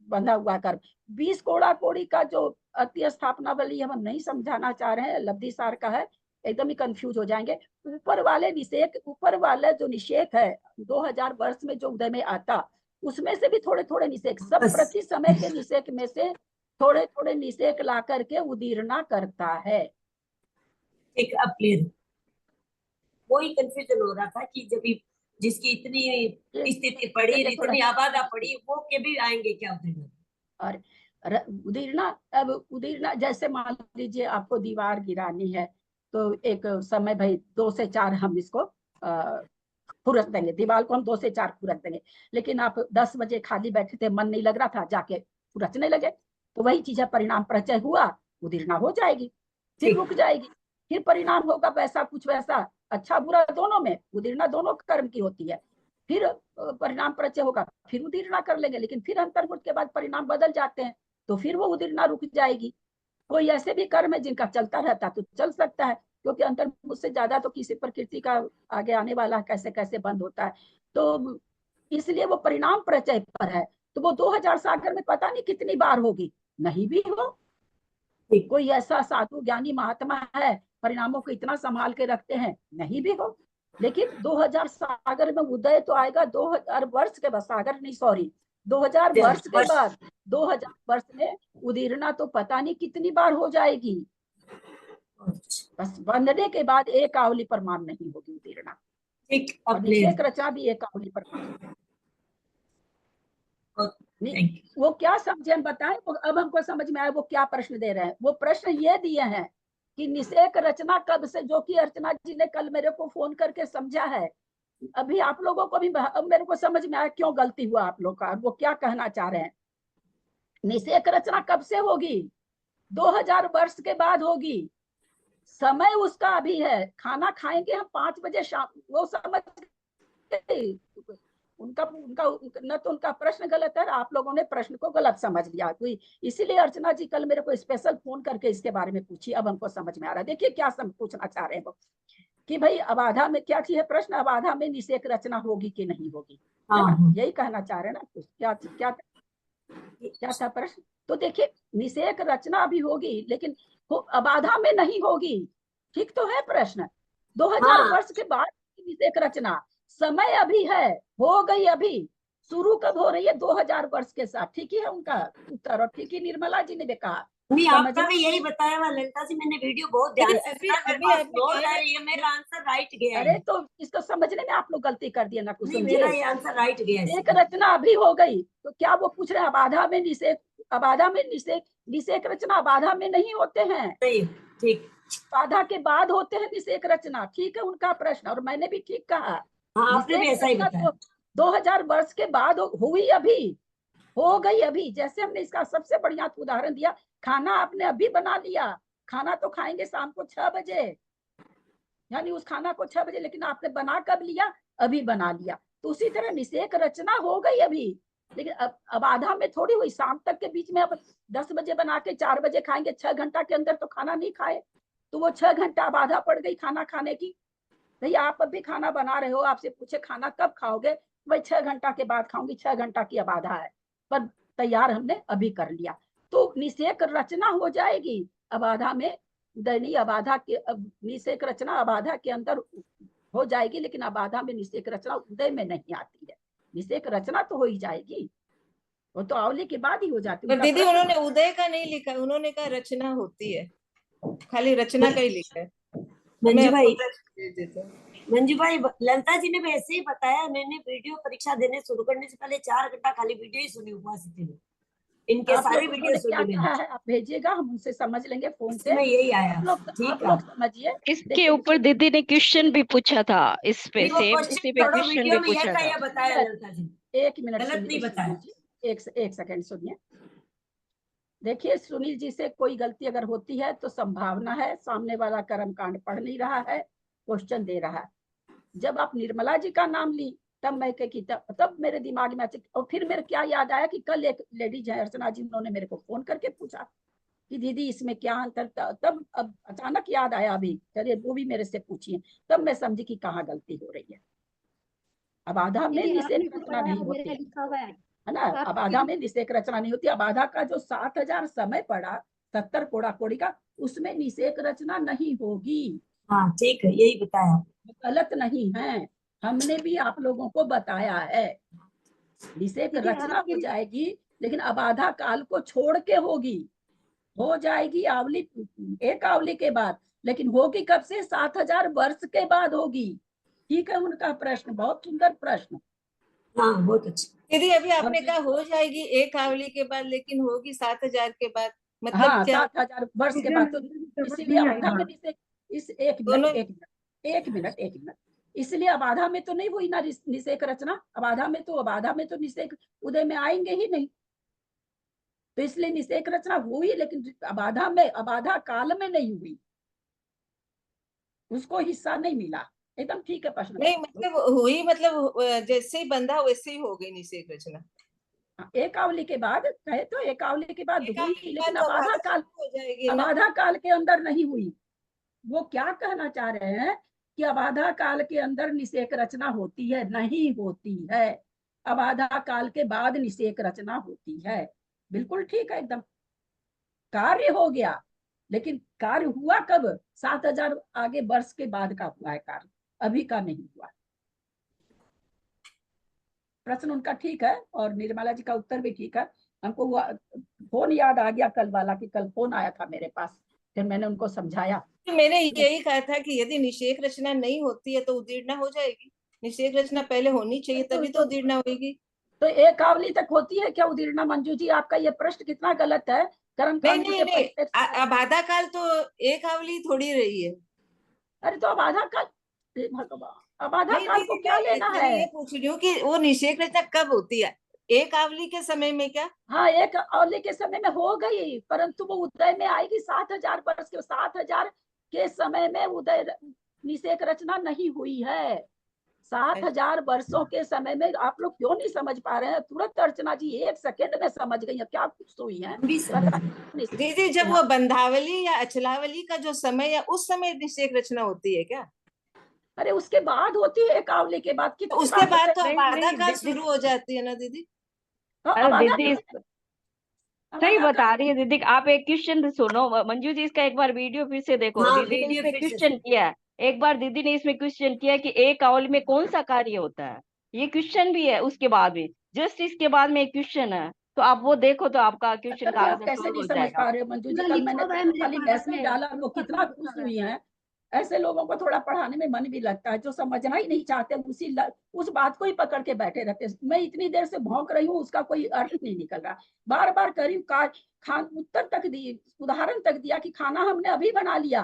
बंधा हुआ कर, 20 कोड़ा कोड़ी का जो अति स्थापना बलि हम नहीं समझाना चाह रहे हैं, लब्धि सार का है, एकदम ही कंफ्यूज हो जाएंगे। ऊपर वाले निषेक, ऊपर वाला जो निषेक है 2000 वर्ष में जो उदय में आता, उसमें से भी थोड़े थोड़े निषेक, सब प्रति समय के निषेक में से थोड़े थोड़े निषेक ला करके उदीर्णा करता है।
ठीक, अब क्लियर। वही कंफ्यूजन हो रहा था कि जब जिसकी इतनी स्थिति पड़ी, इतनी आबादा पड़ी, वो के भी आएंगे क्या उदीर्णा?
और उदीर्णा, अब उदीर्णा जैसे मान लीजिए आपको दीवार गिरानी है, तो एक समय भाई 2 से 4 हम इसको खुरच देंगे, दीवार को हम 2 से 4 खुरच देंगे। लेकिन आप 10 बजे खाली बैठे थे, मन नहीं लग रहा था, जाके खुरचने लगे, तो वही चीज है, परिणाम परिचय हुआ, उदीर्णा हो जाएगी, फिर रुक जाएगी, फिर परिणाम होगा वैसा कुछ वैसा, अच्छा बुरा दोनों में, उदीर्णा दोनों कर्म की होती है। फिर परिणाम परिचय होगा, फिर उदीर्णा कर लेंगे, लेकिन फिर अंतर्मुख के बाद परिणाम बदल जाते हैं, तो फिर वो उदीर्णा रुक जाएगी। कोई ऐसे भी कर्म है जिनका चलता रहता तो चल सकता है, क्योंकि अंतर्मुख से ज्यादा तो किसी प्रकृति का आगे आने वाला कैसे कैसे बंद होता है, तो इसलिए वो परिणाम परिचय पर है। तो वो 2000 सागर में पता नहीं कितनी बार होगी, नहीं भी हो। कोई ऐसा साधु ज्ञानी महात्मा है परिणामों को इतना संभाल के रखते हैं, नहीं भी हो। लेकिन 2000 सागर में उदय तो आएगा 2000 वर्ष के बाद, सागर नहीं सॉरी 2000 वर्ष के बाद, 2000 वर्ष में उदीर्णा तो पता नहीं कितनी बार हो जाएगी। बस बंधने के बाद एक आवली परमान नहीं होगी उदीर्णा, और निषेक रचा भी एक आवली परमान। वो क्या समझे हम बताएं, अब हमको समझ में आया वो क्या प्रश्न दे रहे हैं। वो प्रश्न ये दिए हैं कि निषेक रचना कब से, जो कि अर्चना जी ने कल मेरे को फोन करके समझा है, अभी आप लोगों को भी अब मेरे को समझ में आया क्यों गलती हुआ आप लोग का, वो क्या कहना चाह रहे हैं। निषेक रचना कब से होगी? 2000 वर्ष के बाद होगी। समय उसका अभी है, खाना खाएंगे हम 5 बजे शाम, वो समझ उनका न तो उनका प्रश्न गलत है, आप लोगों ने प्रश्न को गलत समझ लिया कोई, इसीलिए अर्चना जी कल मेरे को स्पेशल फोन करके इसके बारे में पूछी। अब हमको समझ में आ रहा है। देखिए क्या पूछना चाह रहे हैं वो, कि भाई अबाधा में क्या चीज है, प्रश्न अबाधा में निषेक रचना होगी कि नहीं होगी, यही कहना चाह रहे हैं ना। क्या क्या क्या था प्रश्न? तो देखिए निषेक रचना भी होगी, लेकिन अबाधा में नहीं होगी, ठीक तो है प्रश्न। 2000 वर्ष के बाद निषेक रचना, समय अभी है, हो गई, अभी शुरू कब हो रही है? 2000 वर्ष के साथ। ठीक ही है उनका उत्तर, और ठीक ही निर्मला जी ने भी कहा।
नहीं, आपका भी यही बताया हुआ ललिता जी, मैंने वीडियो बहुत ध्यान से सुना, मेरा आंसर राइट गया है।
अरे तो इसको समझने में आप लोग गलती कर दिए ना कुछ,
मेरा ये आंसर राइट गया है।
एक रचना अभी हो गई, तो क्या वो पूछ रहे हैं अबाधा में निषेक, अबाधा में निषेक रचना अबाधा में नहीं होते हैं,
ठीक,
बाधा के बाद होते हैं निषेक रचना। ठीक है उनका प्रश्न, और मैंने भी ठीक कहा।
आपने भी ऐसा ही बताया।
2000 वर्ष के बाद हुई, अभी हो गई अभी। जैसे हमने इसका सबसे बढ़िया उदाहरण दिया, खाना आपने अभी बना लिया, खाना तो खाएंगे शाम को 6 बजे, यानी उस खाना को 6 बजे, लेकिन आपने बना कब लिया? अभी बना लिया। तो उसी तरह निषेक रचना हो गई अभी, लेकिन अब आधा में थोड़ी हुई, शाम तक के बीच में। अब 10 बजे बना के 4 बजे खाएंगे, 6 घंटा के अंदर तो खाना नहीं खाए, तो वो 6 घंटा अब आधा पड़ गई खाना खाने की। भैया आप अभी खाना बना रहे हो, आपसे पूछे खाना कब खाओगे, भाई 6 घंटा के बाद खाऊंगी, 6 घंटा की अब आधा है, पर तैयार हमने अभी कर लिया, तो निषेक रचना हो जाएगी अबाधा में। दैनीय अबाधा के निषेक रचना अबाधा के अंदर हो जाएगी, लेकिन अबाधा में निषेक रचना उदय में नहीं आती है। निषेक रचना तो हो ही जाएगी, वो तो आवली के बाद ही हो जाती है।
दीदी उन्होंने उदय का नहीं लिखा, उन्होंने कहा रचना होती है, खाली रचना का ही लिखा है।
मंजू भाई ललिता जी ने भी ऐसे ही बताया। मैंने वीडियो परीक्षा देने शुरू करने से पहले 4 घंटा खाली वीडियो ही सुनी उपस्थिति में, इनके सारे वीडियो सुनी मैंने।
आप भेजिएगा, हम उनसे समझ लेंगे फोन से।
यही आया,
आप लोग समझिए।
इसके ऊपर दीदी ने क्वेश्चन भी पूछा था, इस पे सेम इसी पे क्वेश्चन भी पूछा था।
बताया ललिता जी,
1 मिनट
गलत नहीं बताया।
एक सेकंड सुनिए। देखिए सुनील जी से कोई गलती अगर होती है तो संभावना है सामने वाला कर्म कांड पढ़ नहीं रहा है, क्वेश्चन दे रहा है। जब आप निर्मला जी का नाम ली तब मैं की तब मेरे दिमाग में और फिर मेरे क्या याद आया कि कल एक लेडीज है अर्चना जी, उन्होंने मेरे को फोन करके पूछा कि दीदी इसमें क्या अंतर तब अब अचानक याद आया अभी, चलिए वो भी मेरे से पूछिए, तब मैं समझी कि कहाँ गलती हो रही है। अब आधा में
दीदी आपने
निषेक
जो
रचना
पढ़ा
नहीं होती
मेरा लिखा हुआ है
है ना।
आप
अब आधा में निषेक रचना नहीं होती। अब आधा का जो 7000 समय पड़ा 70 कोड़ा कोड़ी का, उसमें निषेक रचना नहीं होगी।
हाँ ठीक है, यही बताया।
गलत नहीं है, हमने भी आप लोगों को बताया है। निषेक
दीदी
रचना
आपके
हो जाएगी, लेकिन अब आधा काल को छोड़ के होगी। हो जाएगी आवली, एक आवली के बाद, लेकिन होगी कब से? 7000 वर्ष के बाद होगी। ठीक है उनका प्रश्न, बहुत सुंदर प्रश्न।
हाँ बहुत अच्छा।
दीदी अभी आपने
अब
कहा हो जाएगी एक आवली के बाद, लेकिन होगी 7000 के बाद, मतलब
हाँ
क्या?
7000 वर्ष के बाद। तो
समझ
इसीलिए
नहीं आई
आधा में
बात।
निषेक, इस एक
दोनों
मिनट इसलिए अब आधा में तो नहीं हुई ना निषेक रचना। अब आधा में तो निषेक उदय में आएंगे ही नहीं, तो इसलिए निषेक रचना हुई, लेकिन अब आधा काल में नहीं हुई, उसको हिस्सा नहीं मिला। एकदम ठीक है प्रश्न।
नहीं, मतलब हुई, मतलब जैसे ही बंधा वैसे ही हो गई निषेक रचना।
एक आवली के बाद कहे तो एक आवली के बाद
एक
हुई,
आवली के
लेकिन
बाद तो हो जाएगी
अब
ना।
आधा काल के अंदर नहीं हुई। वो क्या कहना चाह रहे हैं कि अब आधा काल के अंदर निषेक रचना होती है? नहीं होती है। अब आधा काल के बाद निषेक रचना होती है। बिल्कुल ठीक है एकदम। कार्य हो गया, लेकिन कार्य हुआ कब? 7000 आगे वर्ष के बाद का हुआ है कार्य, अभी का नहीं हुआ। प्रश्न उनका ठीक है और निर्मला जी का उत्तर भी ठीक है। हमको फोन याद आ गया कल वाला, कि कल फोन आया था मेरे पास, फिर मैंने उनको समझाया।
तो मैंने यही कहा था कि यदि निषेक रचना नहीं होती है तो उदीर्णा हो जाएगी। निषेक रचना पहले होनी चाहिए, तभी तो उदीर्णा होगी।
तो एक आवली तक होती है क्या उदीर्णा? मंजू जी आपका ये प्रश्न कितना गलत है।
नहीं
कर्मकांडी
नहीं
के
नहीं,
पहले
अब आधा काल तो एक आवली थोड़ी रही है।
अरे तो अब आधा काल, हे भगवान, अब आधा
नहीं
काल को
दीदी,
क्या लेना
मैं
है?
ये पूछ रही हूँ कि वो निषेक रचना कब होती है? एक आवली के समय में क्या?
हाँ एक आवली के समय में हो गई, परंतु वो उदय में आएगी 7000 वर्ष के। 7000 के समय में उदय निषेक रचना नहीं हुई है। 7000 वर्षों के समय में आप लोग क्यों नहीं समझ पा रहे हैं? तुरंत अर्चना जी 1 सेकेंड में समझ गई है, क्या कुछ हुई है।
दीदी जब वो बंधावली या अचलावली का जो समय है, उस समय निषेक रचना होती है क्या?
अरे उसके बाद होती है एक आवली के बाद।
तो
कितनी
उसके
बार
बाद तो
नहीं,
अब आधा
नहीं,
काल
दीदी,
शुरू हो जाती है ना दीदी।
अब
अरे
आधा
दीदी सही बता रही है दीदी। आप एक क्वेश्चन सुनो मंजू जी, इसका एक बार वीडियो फिर से देखो।
हाँ,
दीदी ने
वीडियो
इसमें
फिर से
क्वेश्चन किया है, एक बार दीदी ने इसमें क्वेश्चन किया कि एक आवली में कौन सा कार्य होता है। ये क्वेश्चन भी है, उसके बाद भी जस्ट इसके बाद में एक क्वेश्चन है, तो आप वो देखो तो आपका क्वेश्चन का
अरे आप
आंसर
कैसे
सॉल्व
नहीं
हो
समझ
जाएगा।
पा रहे हो मंजू जी?
पूरा
कल
लिखा
मैंने
हुआ है
तो
मेरे
खाली
पास
मैसेज
में,
डाला, वो
ऊपर
कितना
भी
खुश
लिखा हुआ
हुई
है।
हैं। ऐसे लोगों को थोड़ा पढ़ाने में मन भी लगता है, जो समझना ही नहीं चाहते, उस बात को ही पकड़ के बैठे रहते हैं। मैं इतनी देर से भौंक रही हूँ, उसका कोई अर्थ नहीं निकल रहा। बार बार कह रही हूँ, उत्तर तक दी, उदाहरण तक दिया कि खाना हमने अभी बना लिया,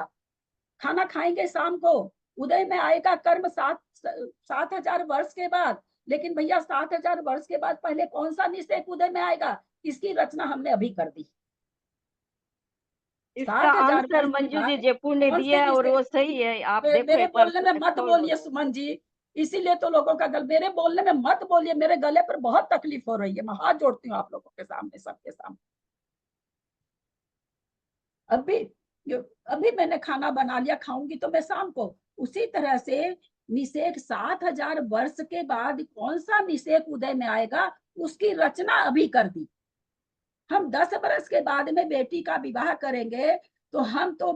खाना खाएंगे शाम को, उदय में आएगा कर्म 7000 वर्ष के बाद। लेकिन भैया 7000 वर्ष के बाद पहले कौन सा निषेक उदय में आएगा? इसकी रचना हमने अभी कर दी।
इसका
7000
आंसर
वर्ष के
मंजू जी
बाद
जयपुर ने
कौन
दिया
से
है और वो
निषेक?
सही है। आप देखो
मेरे
एक बार,
बोलने में मत
सॉल्व हो
बोलिए सुमन जी, इसीलिए तो लोगों का मेरे बोलने में मत बोलिए, मेरे गले पर बहुत तकलीफ हो रही है। मैं हाथ जोड़ती हूँ आप लोगों के सामने, सबके सामने। अभी अभी मैंने खाना बना लिया, खाऊंगी तो मैं शाम को। उसी तरह से निषेक 7000 वर्ष के बाद कौन सा निषेक उदय में आएगा, उसकी रचना अभी कर दी। हम 10 बरस के बाद में बेटी का विवाह करेंगे, तो हम तो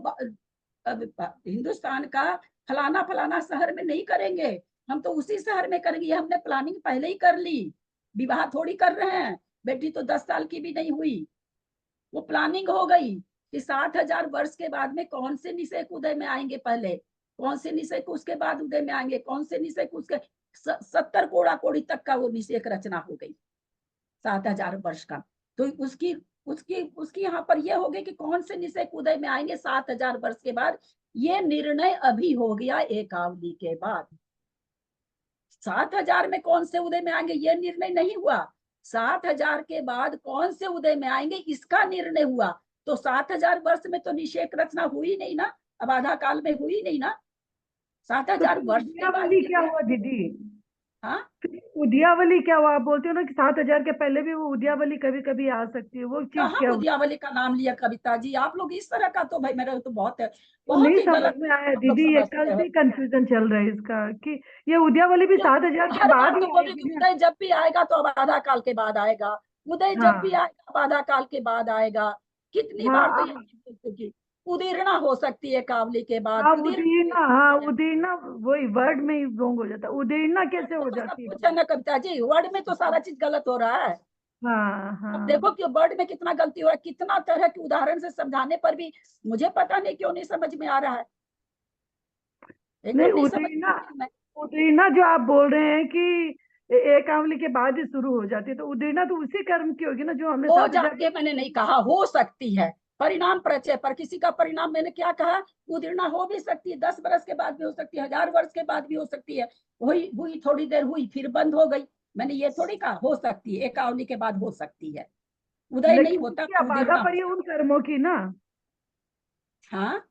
हिंदुस्तान का फलाना फलाना शहर में नहीं करेंगे, हम तो उसी शहर में करेंगे। हमने प्लानिंग पहले ही कर ली, विवाह थोड़ी कर रहे हैं। बेटी तो 10 साल की भी नहीं हुई, वो प्लानिंग हो गई कि 7000 वर्ष के बाद में कौन से निषेक उदय में आएंगे, पहले कौन से निषेक उसके बाद उदय में आएंगे, कौन से निषेक उसके 70 कोड़ा कोड़ी तक का वो निषेक रचना हो गई 7000 वर्ष का। तो उसकी उसकी उसकी यहाँ पर यह हो गई कि कौन से निषेक उदय में आएंगे 7000 वर्ष के बाद। ये निर्णय अभी हो गया एकावली के बाद। 7000 में कौन से उदय में आएंगे ये निर्णय नहीं हुआ, 7000 के बाद कौन से उदय में आएंगे इसका निर्णय हुआ। तो 7000 वर्ष में तो निषेक रचना हुई नहीं ना, अब आधा काल में हुई नहीं ना। 7000 वर्ष के बाद
क्या हुआ दीदी?
हाँ
उद्यावली क्या हुआ? आप बोलते हो ना कि 7,000 के पहले भी वो उद्यावली कभी कभी आ सकती है, वो चीज
कहाँ
क्या हुई?
उद्यावली का नाम लिया कविता जी? आप लोग इस तरह का तो भाई मेरा तो बहुत
वो
बहुत
नहीं
ही
समझ
गलत
में आया
आप लोग
दीदी, ये कल
समझते
से
हो।
ही कंफ्यूजन चल रहा है इसका कि ये उद्यावली भी
क्या
7,000 के
हर
बाद
बार
ही
तो बोल रही
आएगी
थी,
ना?
उदय जब भी आएगा तो अब आधा काल के बाद आएगा, उदय जब भी
हाँ
आएगा अब आधा काल के बाद आएगा। कितनी
हाँ
बार तो ये चीज बोल चुकी। उदीर्णा हो सकती है कावली के बाद,
हाँ
उदीर्ण
उदीरना, हाँ उदीरना, वही वर्ड में ही रोंग हो जाता है। उदीरना कैसे
में
हो
तो सब
जाती है?
कुछ है ना कविता जी, वर्ड में तो सारा चीज गलत हो रहा है।
हाँ
अब
हाँ।
देखो कि वर्ड में कितना गलती हो रहा है, कितना तरह के उदाहरण से समझाने पर भी मुझे पता नहीं क्यों नहीं समझ में आ रहा है,
नहीं
एकदम नहीं समझ
उदीरना,
में मैं।
उदीरना जो आप बोल रहे हैं कि एक आंवली के बाद ही शुरू हो जाती है, तो उदीरना तो उसी कर्म की होगी ना जो हमने
हो
7,000।
जाती है मैंने नहीं कहा, हो सकती है। परिणाम परिचय पर किसी का परिणाम मैंने क्या कहा, उदीर्णा हो भी सकती है, 10 बरस के बाद भी हो सकती है, 1000 वर्ष के बाद भी हो सकती है। हुई हुई थोड़ी देर हुई फिर बंद हो गई, मैंने ये थोड़ी कहा हो सकती है, एक आवली के बाद हो सकती है, उदय नहीं
लेकिन
होता
जिनकी
पर
अबाधा
उदीर्णा हो
पड़ी है
सकती
उन कर्मों की ना,
है। हाँ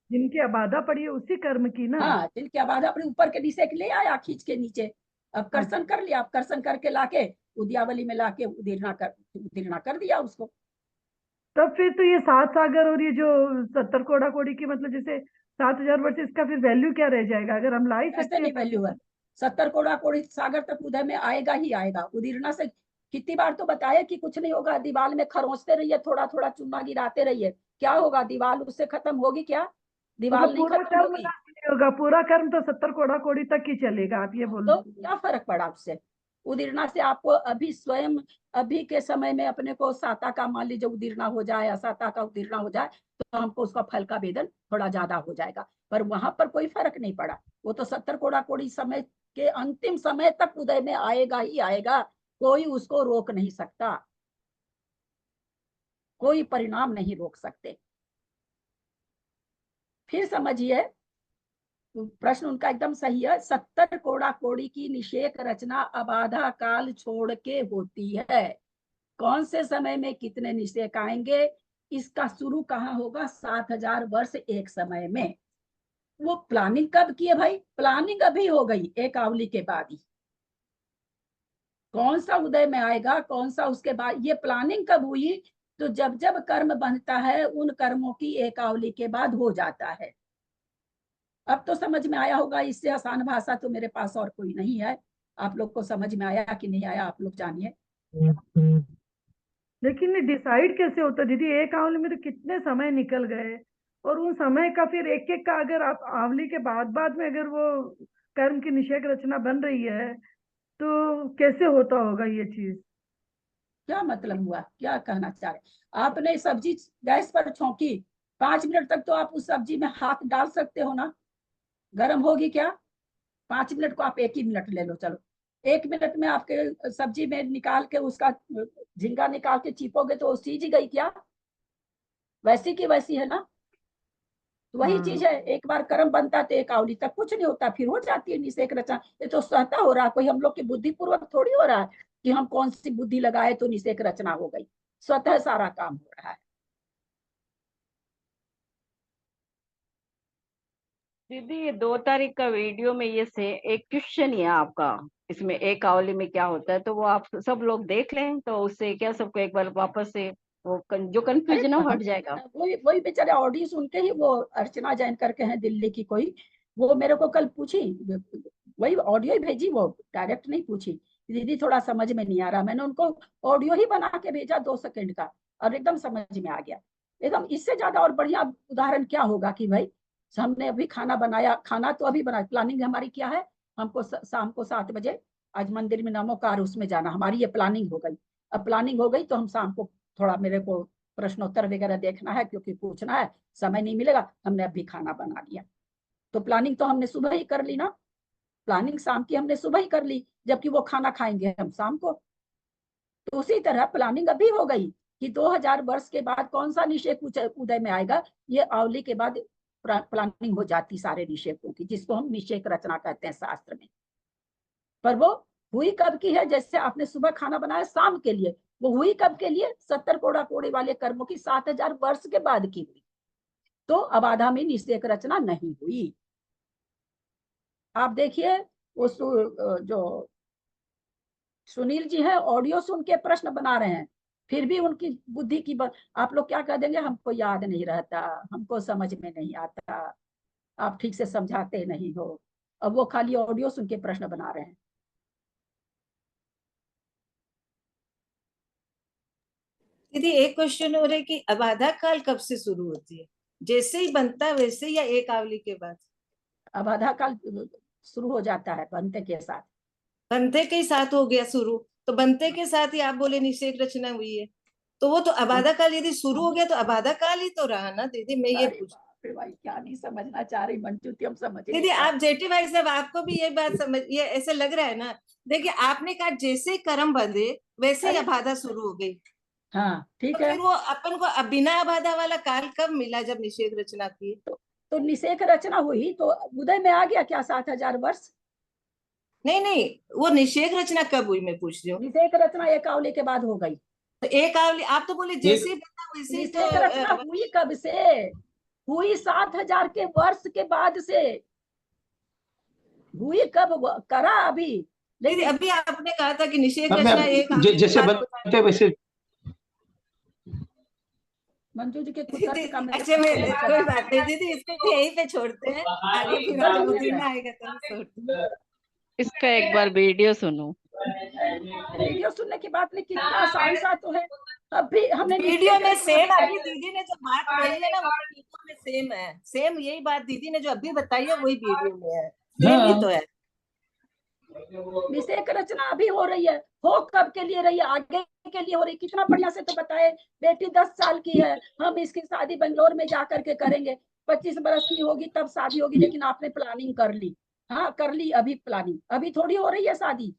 जिनकी अबाधा पड़ी है उसी कर्म की ना।
हाँ, जिनकी आबाद अपने ऊपर के नीचे ले आया खींच के नीचे, अब कर्षण कर लिया, अब कर्षण करके लाके उद्यावली में लाके उदीर्णा कर दिया उसको।
तब फिर तो ये 7 सागर और ये जो 70 कोड़ा कोड़ी की, मतलब जैसे 7,000 वर्ष, इसका फिर वैल्यू क्या रह जाएगा अगर हम ला ही
ऐसे
सकते हैं
नहीं वैल्यू है, 70 कोड़ा सागर तक उदय में आएगा ही आएगा। उदीर्णा से कितनी बार तो बताया कि कुछ नहीं होगा, दीवार में खरोंचते रहिए, थोड़ा थोड़ा चूना गिराते रहिए, क्या होगा, दीवार उससे खत्म होगी क्या? दीवार
मतलब
नहीं
पूरा
खत्म
कर्म
होगी।
नष्ट नहीं होगा, पूरा कर्म तो 70 कोड़ा कोड़ी तक ही चलेगा, आप ये बोल
तो
रहे
क्या फर्क पड़ा उससे? उदीर्णा से आपको अभी स्वयं अभी के समय में अपने को साता का मान लीजिए उदीर्णा हो जाए, असाता का उदीर्णा हो जाए, तो हमको उसका फल का वेदन थोड़ा ज्यादा हो जाएगा, पर वहां पर कोई फर्क नहीं पड़ा। वो तो 70 कोड़ा कोड़ी समय के अंतिम समय तक उदय में आएगा ही आएगा, कोई उसको रोक नहीं सकता, कोई परिणाम नहीं रोक सकते। फिर समझिए, प्रश्न उनका एकदम सही है, 70 कोड़ा कोड़ी की निषेक रचना अबाधा काल छोड़ के होती है। कौन से समय में कितने निषेक आएंगे, इसका शुरू कहाँ होगा, 7,000 वर्ष एक समय में। वो प्लानिंग कब की है भाई? प्लानिंग अभी हो गई एक आवली के बाद ही, कौन सा उदय में आएगा कौन सा उसके बाद, ये प्लानिंग कब हुई? तो जब जब कर्म बनता है उन कर्मों की एक आवली के बाद हो जाता है। अब तो समझ में आया होगा, इससे आसान भाषा तो मेरे पास और कोई नहीं है। आप लोग को समझ में आया कि नहीं आया, आप लोग जानिए।
लेकिन ये डिसाइड कैसे होता है दीदी? एक आंवले में तो कितने समय निकल गए, और उन समय का फिर एक एक का, अगर आप आंवली के बाद बाद में अगर वो कर्म की निषेक रचना बन रही है, तो कैसे होता होगा ये चीज?
क्या मतलब हुआ, क्या कहना चाह रहे? आपने सब्जी गैस पर छौंकी, 5 मिनट तक तो आप उस सब्जी में हाथ डाल सकते हो ना, गर्म होगी क्या? 5 मिनट को आप 1 ही मिनट ले लो, चलो 1 मिनट में आपके सब्जी में निकाल के उसका झिंगा निकाल के चीपोगे तो सीज गई क्या? वैसी की वैसी है ना। तो वही चीज है, एक बार कर्म बनता है तो एक आवली तक कुछ नहीं होता, फिर हो जाती है निषेक रचना। ये तो स्वतः हो रहा है, कोई हम लोग की बुद्धि पूर्वक थोड़ी हो रहा है कि हम कौन सी बुद्धि लगाए तो निषेक रचना हो गई, स्वतः सारा काम हो रहा है।
दीदी ये 2 तारीख का वीडियो में ये से एक क्वेश्चन ही है आपका, इसमें एक आवली में क्या होता है, तो वो आप सब लोग देख लें तो उससे क्या सबको एक बार वापस से वो जो
अरे
कंफ्यूजन है वो हट जाएगा।
वही वही बेचारे ऑडियो सुन के ही, वो अर्चना जैन करके हैं दिल्ली की कोई, वो मेरे को कल पूछी, वही ऑडियो ही भेजी, वो डायरेक्ट नहीं पूछी, दीदी थोड़ा समझ में नहीं आ रहा, मैंने उनको ऑडियो ही बना के भेजा 2 सेकंड का, और एकदम समझ में आ गया। एकदम इससे ज्यादा और बढ़िया उदाहरण क्या होगा कि भाई हमने अभी खाना बनाया, खाना तो अभी बनाया, प्लानिंग हमारी क्या है, हमको शाम को 7 बजे आज मंदिर में नमोकार उसमें जाना, हमारी ये प्लानिंग हो गई। अब प्लानिंग हो गई तो हम शाम को थोड़ा मेरे को प्रश्नोत्तर वगैरह देखना है क्योंकि पूछना है, समय नहीं मिलेगा, हमने अभी खाना बना लिया। तो प्लानिंग तो हमने सुबह ही कर ली ना, प्लानिंग शाम की हमने सुबह ही कर ली, जबकि वो खाना खाएंगे हम शाम को। तो उसी तरह प्लानिंग अभी हो गई कि 2000 वर्ष के बाद कौन सा निषेक उदय में आएगा, ये आवली के बाद प्लानिंग हो जाती सारे निषेकों की, जिसको हम निषेक रचना कहते हैं शास्त्र में। पर वो हुई कब की है, जैसे आपने सुबह खाना बनाया शाम के लिए, वो हुई कब के लिए, 70 कोड़ा कोड़े वाले कर्मों की 7000 वर्ष के बाद की हुई, तो अबाधा में निषेक रचना नहीं हुई। आप देखिए उस जो सुनील जी है, ऑडियो सुन के प्रश्न बना रहे हैं, फिर भी उनकी बुद्धि की आप लोग क्या कह देंगे, हमको याद नहीं रहता, हमको समझ में नहीं आता, आप ठीक से समझाते नहीं हो। अब वो खाली ऑडियो सुन के प्रश्न बना रहे हैं।
दीदी एक क्वेश्चन हो रहा है कि अबाधा काल कब से शुरू होती है, जैसे ही बनता है वैसे या एक आवली के बाद?
अबाधा काल शुरू हो जाता है बनते के साथ।
बनते के साथ हो गया शुरू, तो बनते के साथ ही आप बोले निषेक रचना हुई है, तो वो तो अबाधा काल यदि शुरू हो गया तो अबाधा काल ही तो रहा ना दीदी। मैं ये पूछ
भाई क्या नहीं समझना चाह रही मंजूती, हम समझ
दीदी, आप जेठी भाई साहब आपको भी ये बात समझ, ये ऐसे लग रहा है ना, देखिए आपने कहा जैसे कर्म बंधे वैसे ही अबाधा शुरू हो गई।
हाँ ठीक
तो
है।
फिर वो अपन को बिना अबाधा वाला काल कब मिला, जब निषेक रचना की?
तो निषेक रचना हुई तो उदय में आ गया क्या 7000 वर्ष?
नहीं नहीं, वो निषेक रचना कब हुई मैं पूछ रही हूँ।
निषेक रचना एक आवली के बाद हो गई।
तो एक आवली आप तो बोले जैसे ही बना वैसे ही
निषेक रचना हुई कब से? हुई 7000 के वर्ष के बाद से हुई। कब करा अभी?
लेकिन अभी आपने कहा था कि निषेक रचना एक
जैसे बनते वैसे।
मंजू जी के
अच्छा मैं कोई बात नहीं दीदी, इसको भी यहीं पे छोड़ते हैं, आगे फिर हम बुद्धि में आएगा तो छोड़ते हैं।
इसका एक बार वीडियो सुनो।
वीडियो सुनने की बात नहीं, कितना आसान सा तो है। अभी हमने
वीडियो में सेम अभी दीदी ने जो बात बोली है ना, वो वीडियो में सेम है, सेम यही बात दीदी ने जो अभी बताई है वही वीडियो में है, सेम ही तो है।
निषेक रचना अभी हो रही है, हो कब के लिए रही है? आगे के लिए हो रही। कितना बढ़िया से तो बताए, बेटी 10 साल की है, हम इसकी शादी बेंगलोर में जा करके करेंगे, 25 बरस की होगी तब शादी होगी, लेकिन आपने प्लानिंग कर ली। हाँ कर ली, अभी प्लानिंग अभी थोड़ी हो रही है शादी,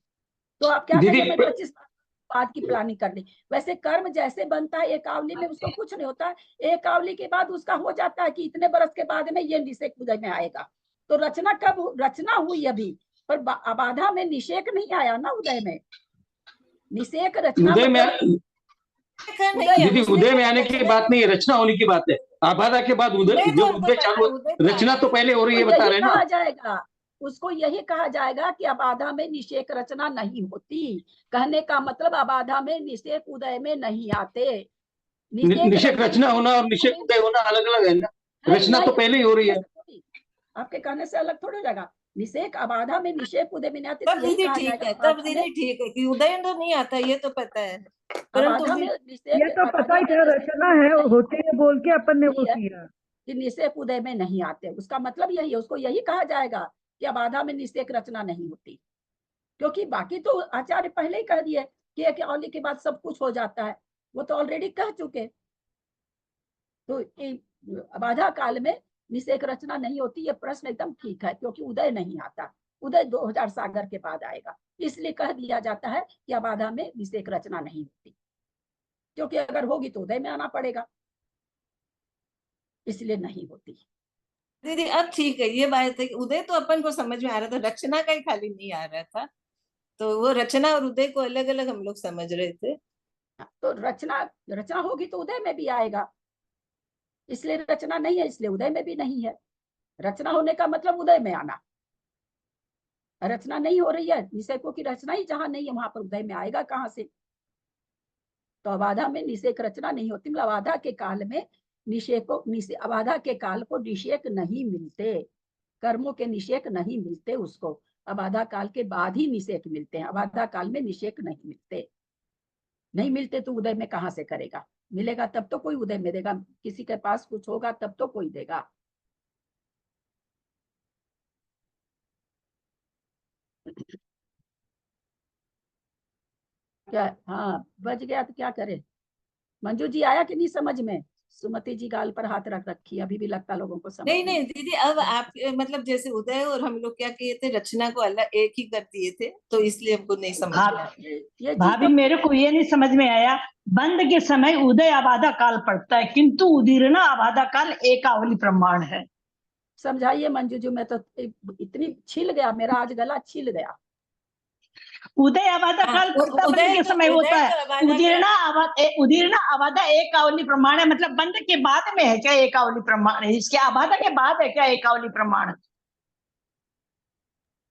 तो आप क्या कहेंगे मैं 25 बाद की प्लानिंग कर ली। वैसे कर्म जैसे बनता है एक आवली में, उसको कुछ नहीं होता, एक आवली के बाद उसका हो जाता है कि इतने बरस के बाद में ये निषेक उदय में आएगा। तो रचना कब रचना हुई अभी, पर अबाधा में निषेक नहीं आया ना उदय में। निषेक रचना
उदय में
दीदी
उदय में आने की बात नहीं, रचना होने की बात है। आबादा के बाद उदय, जो उदय चालू, रचना तो पहले हो रही है, बता रहे हैं ना।
कहा जाएगा उसको, यही कहा जाएगा कि अबाधा में निषेक रचना नहीं होती। कहने का मतलब अबाधा में निषेक उदय में नहीं आते।
निषेक रचना होना और निषेक उदय होना अलग अलग है ना। रचना तो पहले ही हो रही है।
आपके कहने से अलग थोड़ी जाएगा। निषेक अबाधा में निषेक उदय में नहीं आते।
तब दीदी ठीक है, तब दीदी ठीक है कि उदय तो नहीं आता, ये तो पता है, परंतु
ये तो पता ही था रचना है होती है बोल के अपन ने वो किया
कि निषेक उदय में नहीं आते। उसका मतलब यही है, उसको यही कहा जाएगा कि अबाधा में निषेक रचना नहीं होती, क्योंकि बाकी तो आचार्य पहले ही कह दिए कि एक आवली के बाद सब कुछ हो जाता है, वो तो ऑलरेडी कह चुके। तो अबाधा काल में निषेक रचना नहीं होती, ये प्रश्न एकदम ठीक है, क्योंकि उदय नहीं आता। उदय 2000 सागर के बाद आएगा, इसलिए कह दिया जाता है कि अबाधा में निषेक रचना नहीं होती, क्योंकि अगर होगी तो उदय में आना पड़ेगा, इसलिए नहीं होती।
दीदी अब ठीक है, ये बात है कि उदय तो अपन को समझ में आ रहा था, रचना का ही खाली नहीं आ रहा था, तो वो रचना और उदय को अलग अलग हम लोग समझ रहे थे।
तो रचना होगी तो उदय में भी आएगा, इसलिए रचना नहीं है, इसलिए उदय में भी नहीं है। रचना होने का मतलब उदय में आना। रचना नहीं हो रही है, निषेकों की रचना ही जहां नहीं है वहां पर उदय में आएगा कहां से? तो अबाधा में निषेक रचना नहीं होती। मतलब अबाधा के काल में अबाधा के काल को निषेक नहीं मिलते, कर्मों के निषेक नहीं मिलते उसको। अबाधा काल के बाद ही निषेक मिलते हैं, अबाधा काल में निषेक नहीं मिलते। नहीं मिलते तो उदय में कहां से करेगा? मिलेगा तब तो कोई उदय में देगा, किसी के पास कुछ होगा तब तो कोई देगा। क्या? हाँ बच गया तो क्या करे? मंजू जी आया कि नहीं समझ में? सुमति जी गाल पर हाथ रख रखी, अभी भी लगता लोगों को समझ
नहीं नहीं दीदी, अब आप मतलब जैसे उदय और हम लोग क्या किए थे, रचना को अलग एक ही कर दिए थे, तो इसलिए हमको नहीं समझ में आया।
भाभी मेरे को ये नहीं समझ में आया, बंद के समय उदय अबाधा काल पड़ता है, किंतु उदीर्णा अबाधा काल एक आवली प्रमाण है।
समझाइए मंजू जी, मैं तो इतनी छिल गया, मेरा आज गला छिल गया।
उदय अबाधा काल बंद के समय होता है, उदीर्णा अबाधा एक आवली प्रमाण है, मतलब बंद के बाद में है क्या एक आवली प्रमाण है? इसके अबाधा के बाद है क्या एक आवली प्रमाण?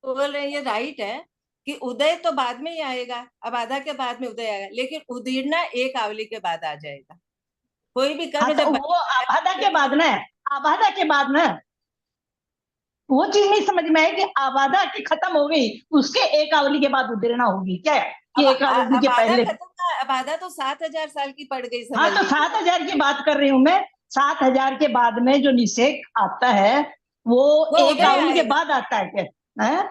बोल रहे ये राइट है, कि उदय तो बाद में ही आएगा, अबाधा के बाद में उदय आएगा, लेकिन उदीर्णा एक आवली के बाद आ जाएगा। कोई भी कर्म
हाँ, तो
जब
वो आबादा के बाद ना, आबादा के बाद ना, वो चीज नहीं समझ में आई कि आबादा की खत्म हो गई, उसके एक आवली के बाद उदीर्णा होगी क्या, कि एक आवली के पहले?
आबादा तो 7,000 साल की पड़ गई।
हाँ, तो 7,000 की बात कर रही हूँ मैं। 7,000 के बाद में जो निषेक आता है वो एक आवली के बाद आता है क्या? है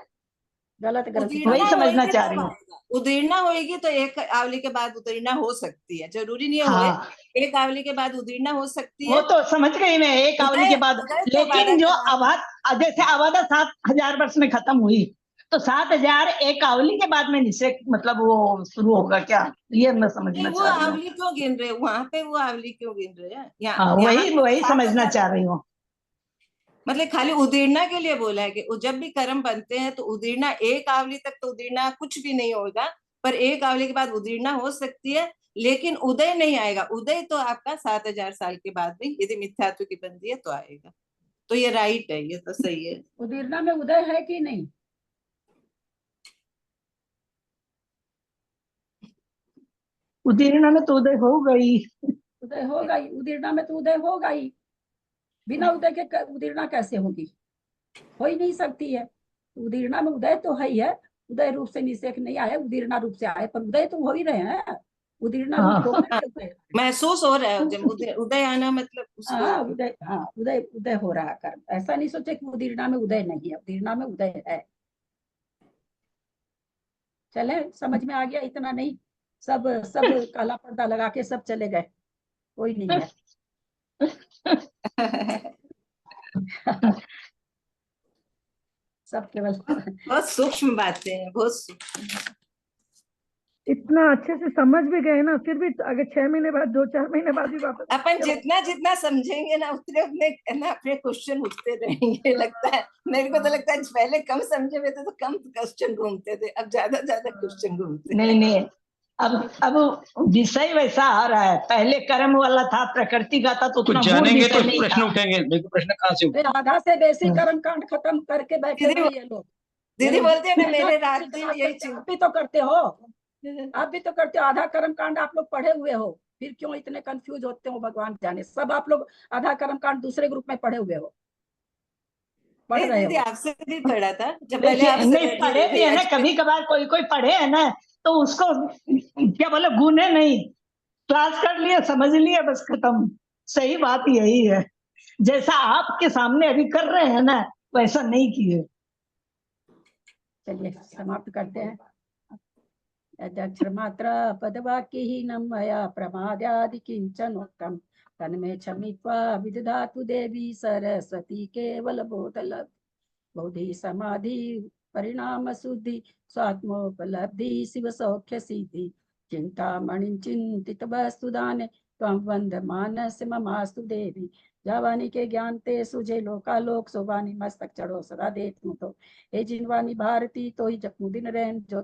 गलत
वही समझना चाह रही हूँ।
उदीर्णा होगी तो एक आवली के बाद उदीर्णा हो सकती है, जरूरी नहीं है
हाँ,
एक आवली के बाद उदीर्णा हो सकती है।
वो तो समझ गई मैं, एक आवली के बाद। लेकिन जो जैसे आबादा 7,000 वर्ष में खत्म हुई, तो 7,000 एक आवली के बाद में निषेक मतलब वो शुरू होगा क्या, ये मैं समझना
वो
चाह रही हूँ।
आवली क्यों गिन रहे वहां पे, वो आवली क्यों गिन रहे हैं?
हाँ, वही समझना चाह रही हूँ।
मतलब खाली उदीर्णा के लिए बोला है कि जब भी कर्म बनते हैं तो उदीर्णा एक आवली तक तो उदीर्णा कुछ भी नहीं होगा, पर एक आवली के बाद उदीर्णा हो सकती है, लेकिन उदय नहीं आएगा। उदय तो आपका 7,000 साल के बाद में, यदि मिथ्यात्व की बंदी है तो आएगा। तो ये राइट है, ये तो सही है।
उदीर्णा में उदय है कि नहीं?
उदीर्णा में तो उदय हो गई।
उदय होगा ही, उदीर्णा में तो उदय होगा ही। बिना उदय के उदीर्णा कैसे होगी? हो ही नहीं सकती है। उदीर्णा में उदय तो है ही है, उदय रूप से निषेक नहीं आए, उदीर्णा रूप से आए, पर उदय तो हो ही रहे हैं। उदीर्णा रूप होगा
महसूस हो रहा है जब उदय आना, मतलब
हाँ उदय, हाँ उदय, उदय हो रहा कर्म। ऐसा नहीं सोचे कि उदीर्णा में उदय नहीं है, उदीर्णा में उदय है। चले, समझ में आ गया? इतना नहीं, सब काला पर्दा लगा के सब चले गए, कोई नहीं है। सब केवल
बहुत सूक्ष्म बातें हैं, बहुत सूक्ष्म।
इतना अच्छे से समझ भी गए ना, फिर भी अगर 6 महीने बाद, 2-4 महीने बाद भी वापस
अपन जितना समझेंगे ना, उतने ना अपने क्वेश्चन उठते रहेंगे। लगता है, मेरे को तो लगता है पहले कम समझे हुए थे तो कम क्वेश्चन घूमते थे, अब ज्यादा क्वेश्चन घूमते।
नहीं, अब विषय वैसा आ रहा है। पहले कर्म वाला था, प्रकृति का था, तो
कुछ जानेंगे तो प्रश्न उठेंगे, देखो प्रश्न कहाँ से उठे।
आधा से बेसी कर्म कांड खत्म करके बैठे हुए ये लोग।
दीदी बोलते हैं ना, मेरे रात दिन यही
आप भी तो करते हो, आप भी तो करते हो। आधा कर्म कांड आप लोग पढ़े हुए हो, फिर क्यों इतने कंफ्यूज होते हो? भगवान जाने। सब आप लोग आधा कर्म कांड दूसरे ग्रुप में पढ़े हुए हो, पढ़ रहे हो।
आपसे भी पढ़ा था जब पहले आपसे
नहीं पढ़े भी है ना, कभी कभार कोई पढ़े है ना, तो उसको क्या बोले, गुने नहीं, क्लास कर लिए, समझ लिए, बस खत्म। सही बात यही है, जैसा आपके सामने अभी कर रहे हैं ना, वैसा नहीं किए।
चलिए समाप्त करते हैं। अक्षरमात्र पदवाक्यहीनं मया प्रमादादि किंचनोक्तम् तन्मे क्षमित्वा विदधातु देवी सरस्वती केवल बोधि समाधि परिणाम शुद्धि स्वात्मोपलब्धि शिव सौख्य सिद्धि चिंतामणि चिंतित वस्तुदाने त्वं वंदमानस्य ममास्तु देवी। जावानी के ज्ञान ते सुझे लोकालोक सोवानी मस्तक चढ़ो सदा देत तो हे जिनवानी भारती तो ही जपू दिन रहन जो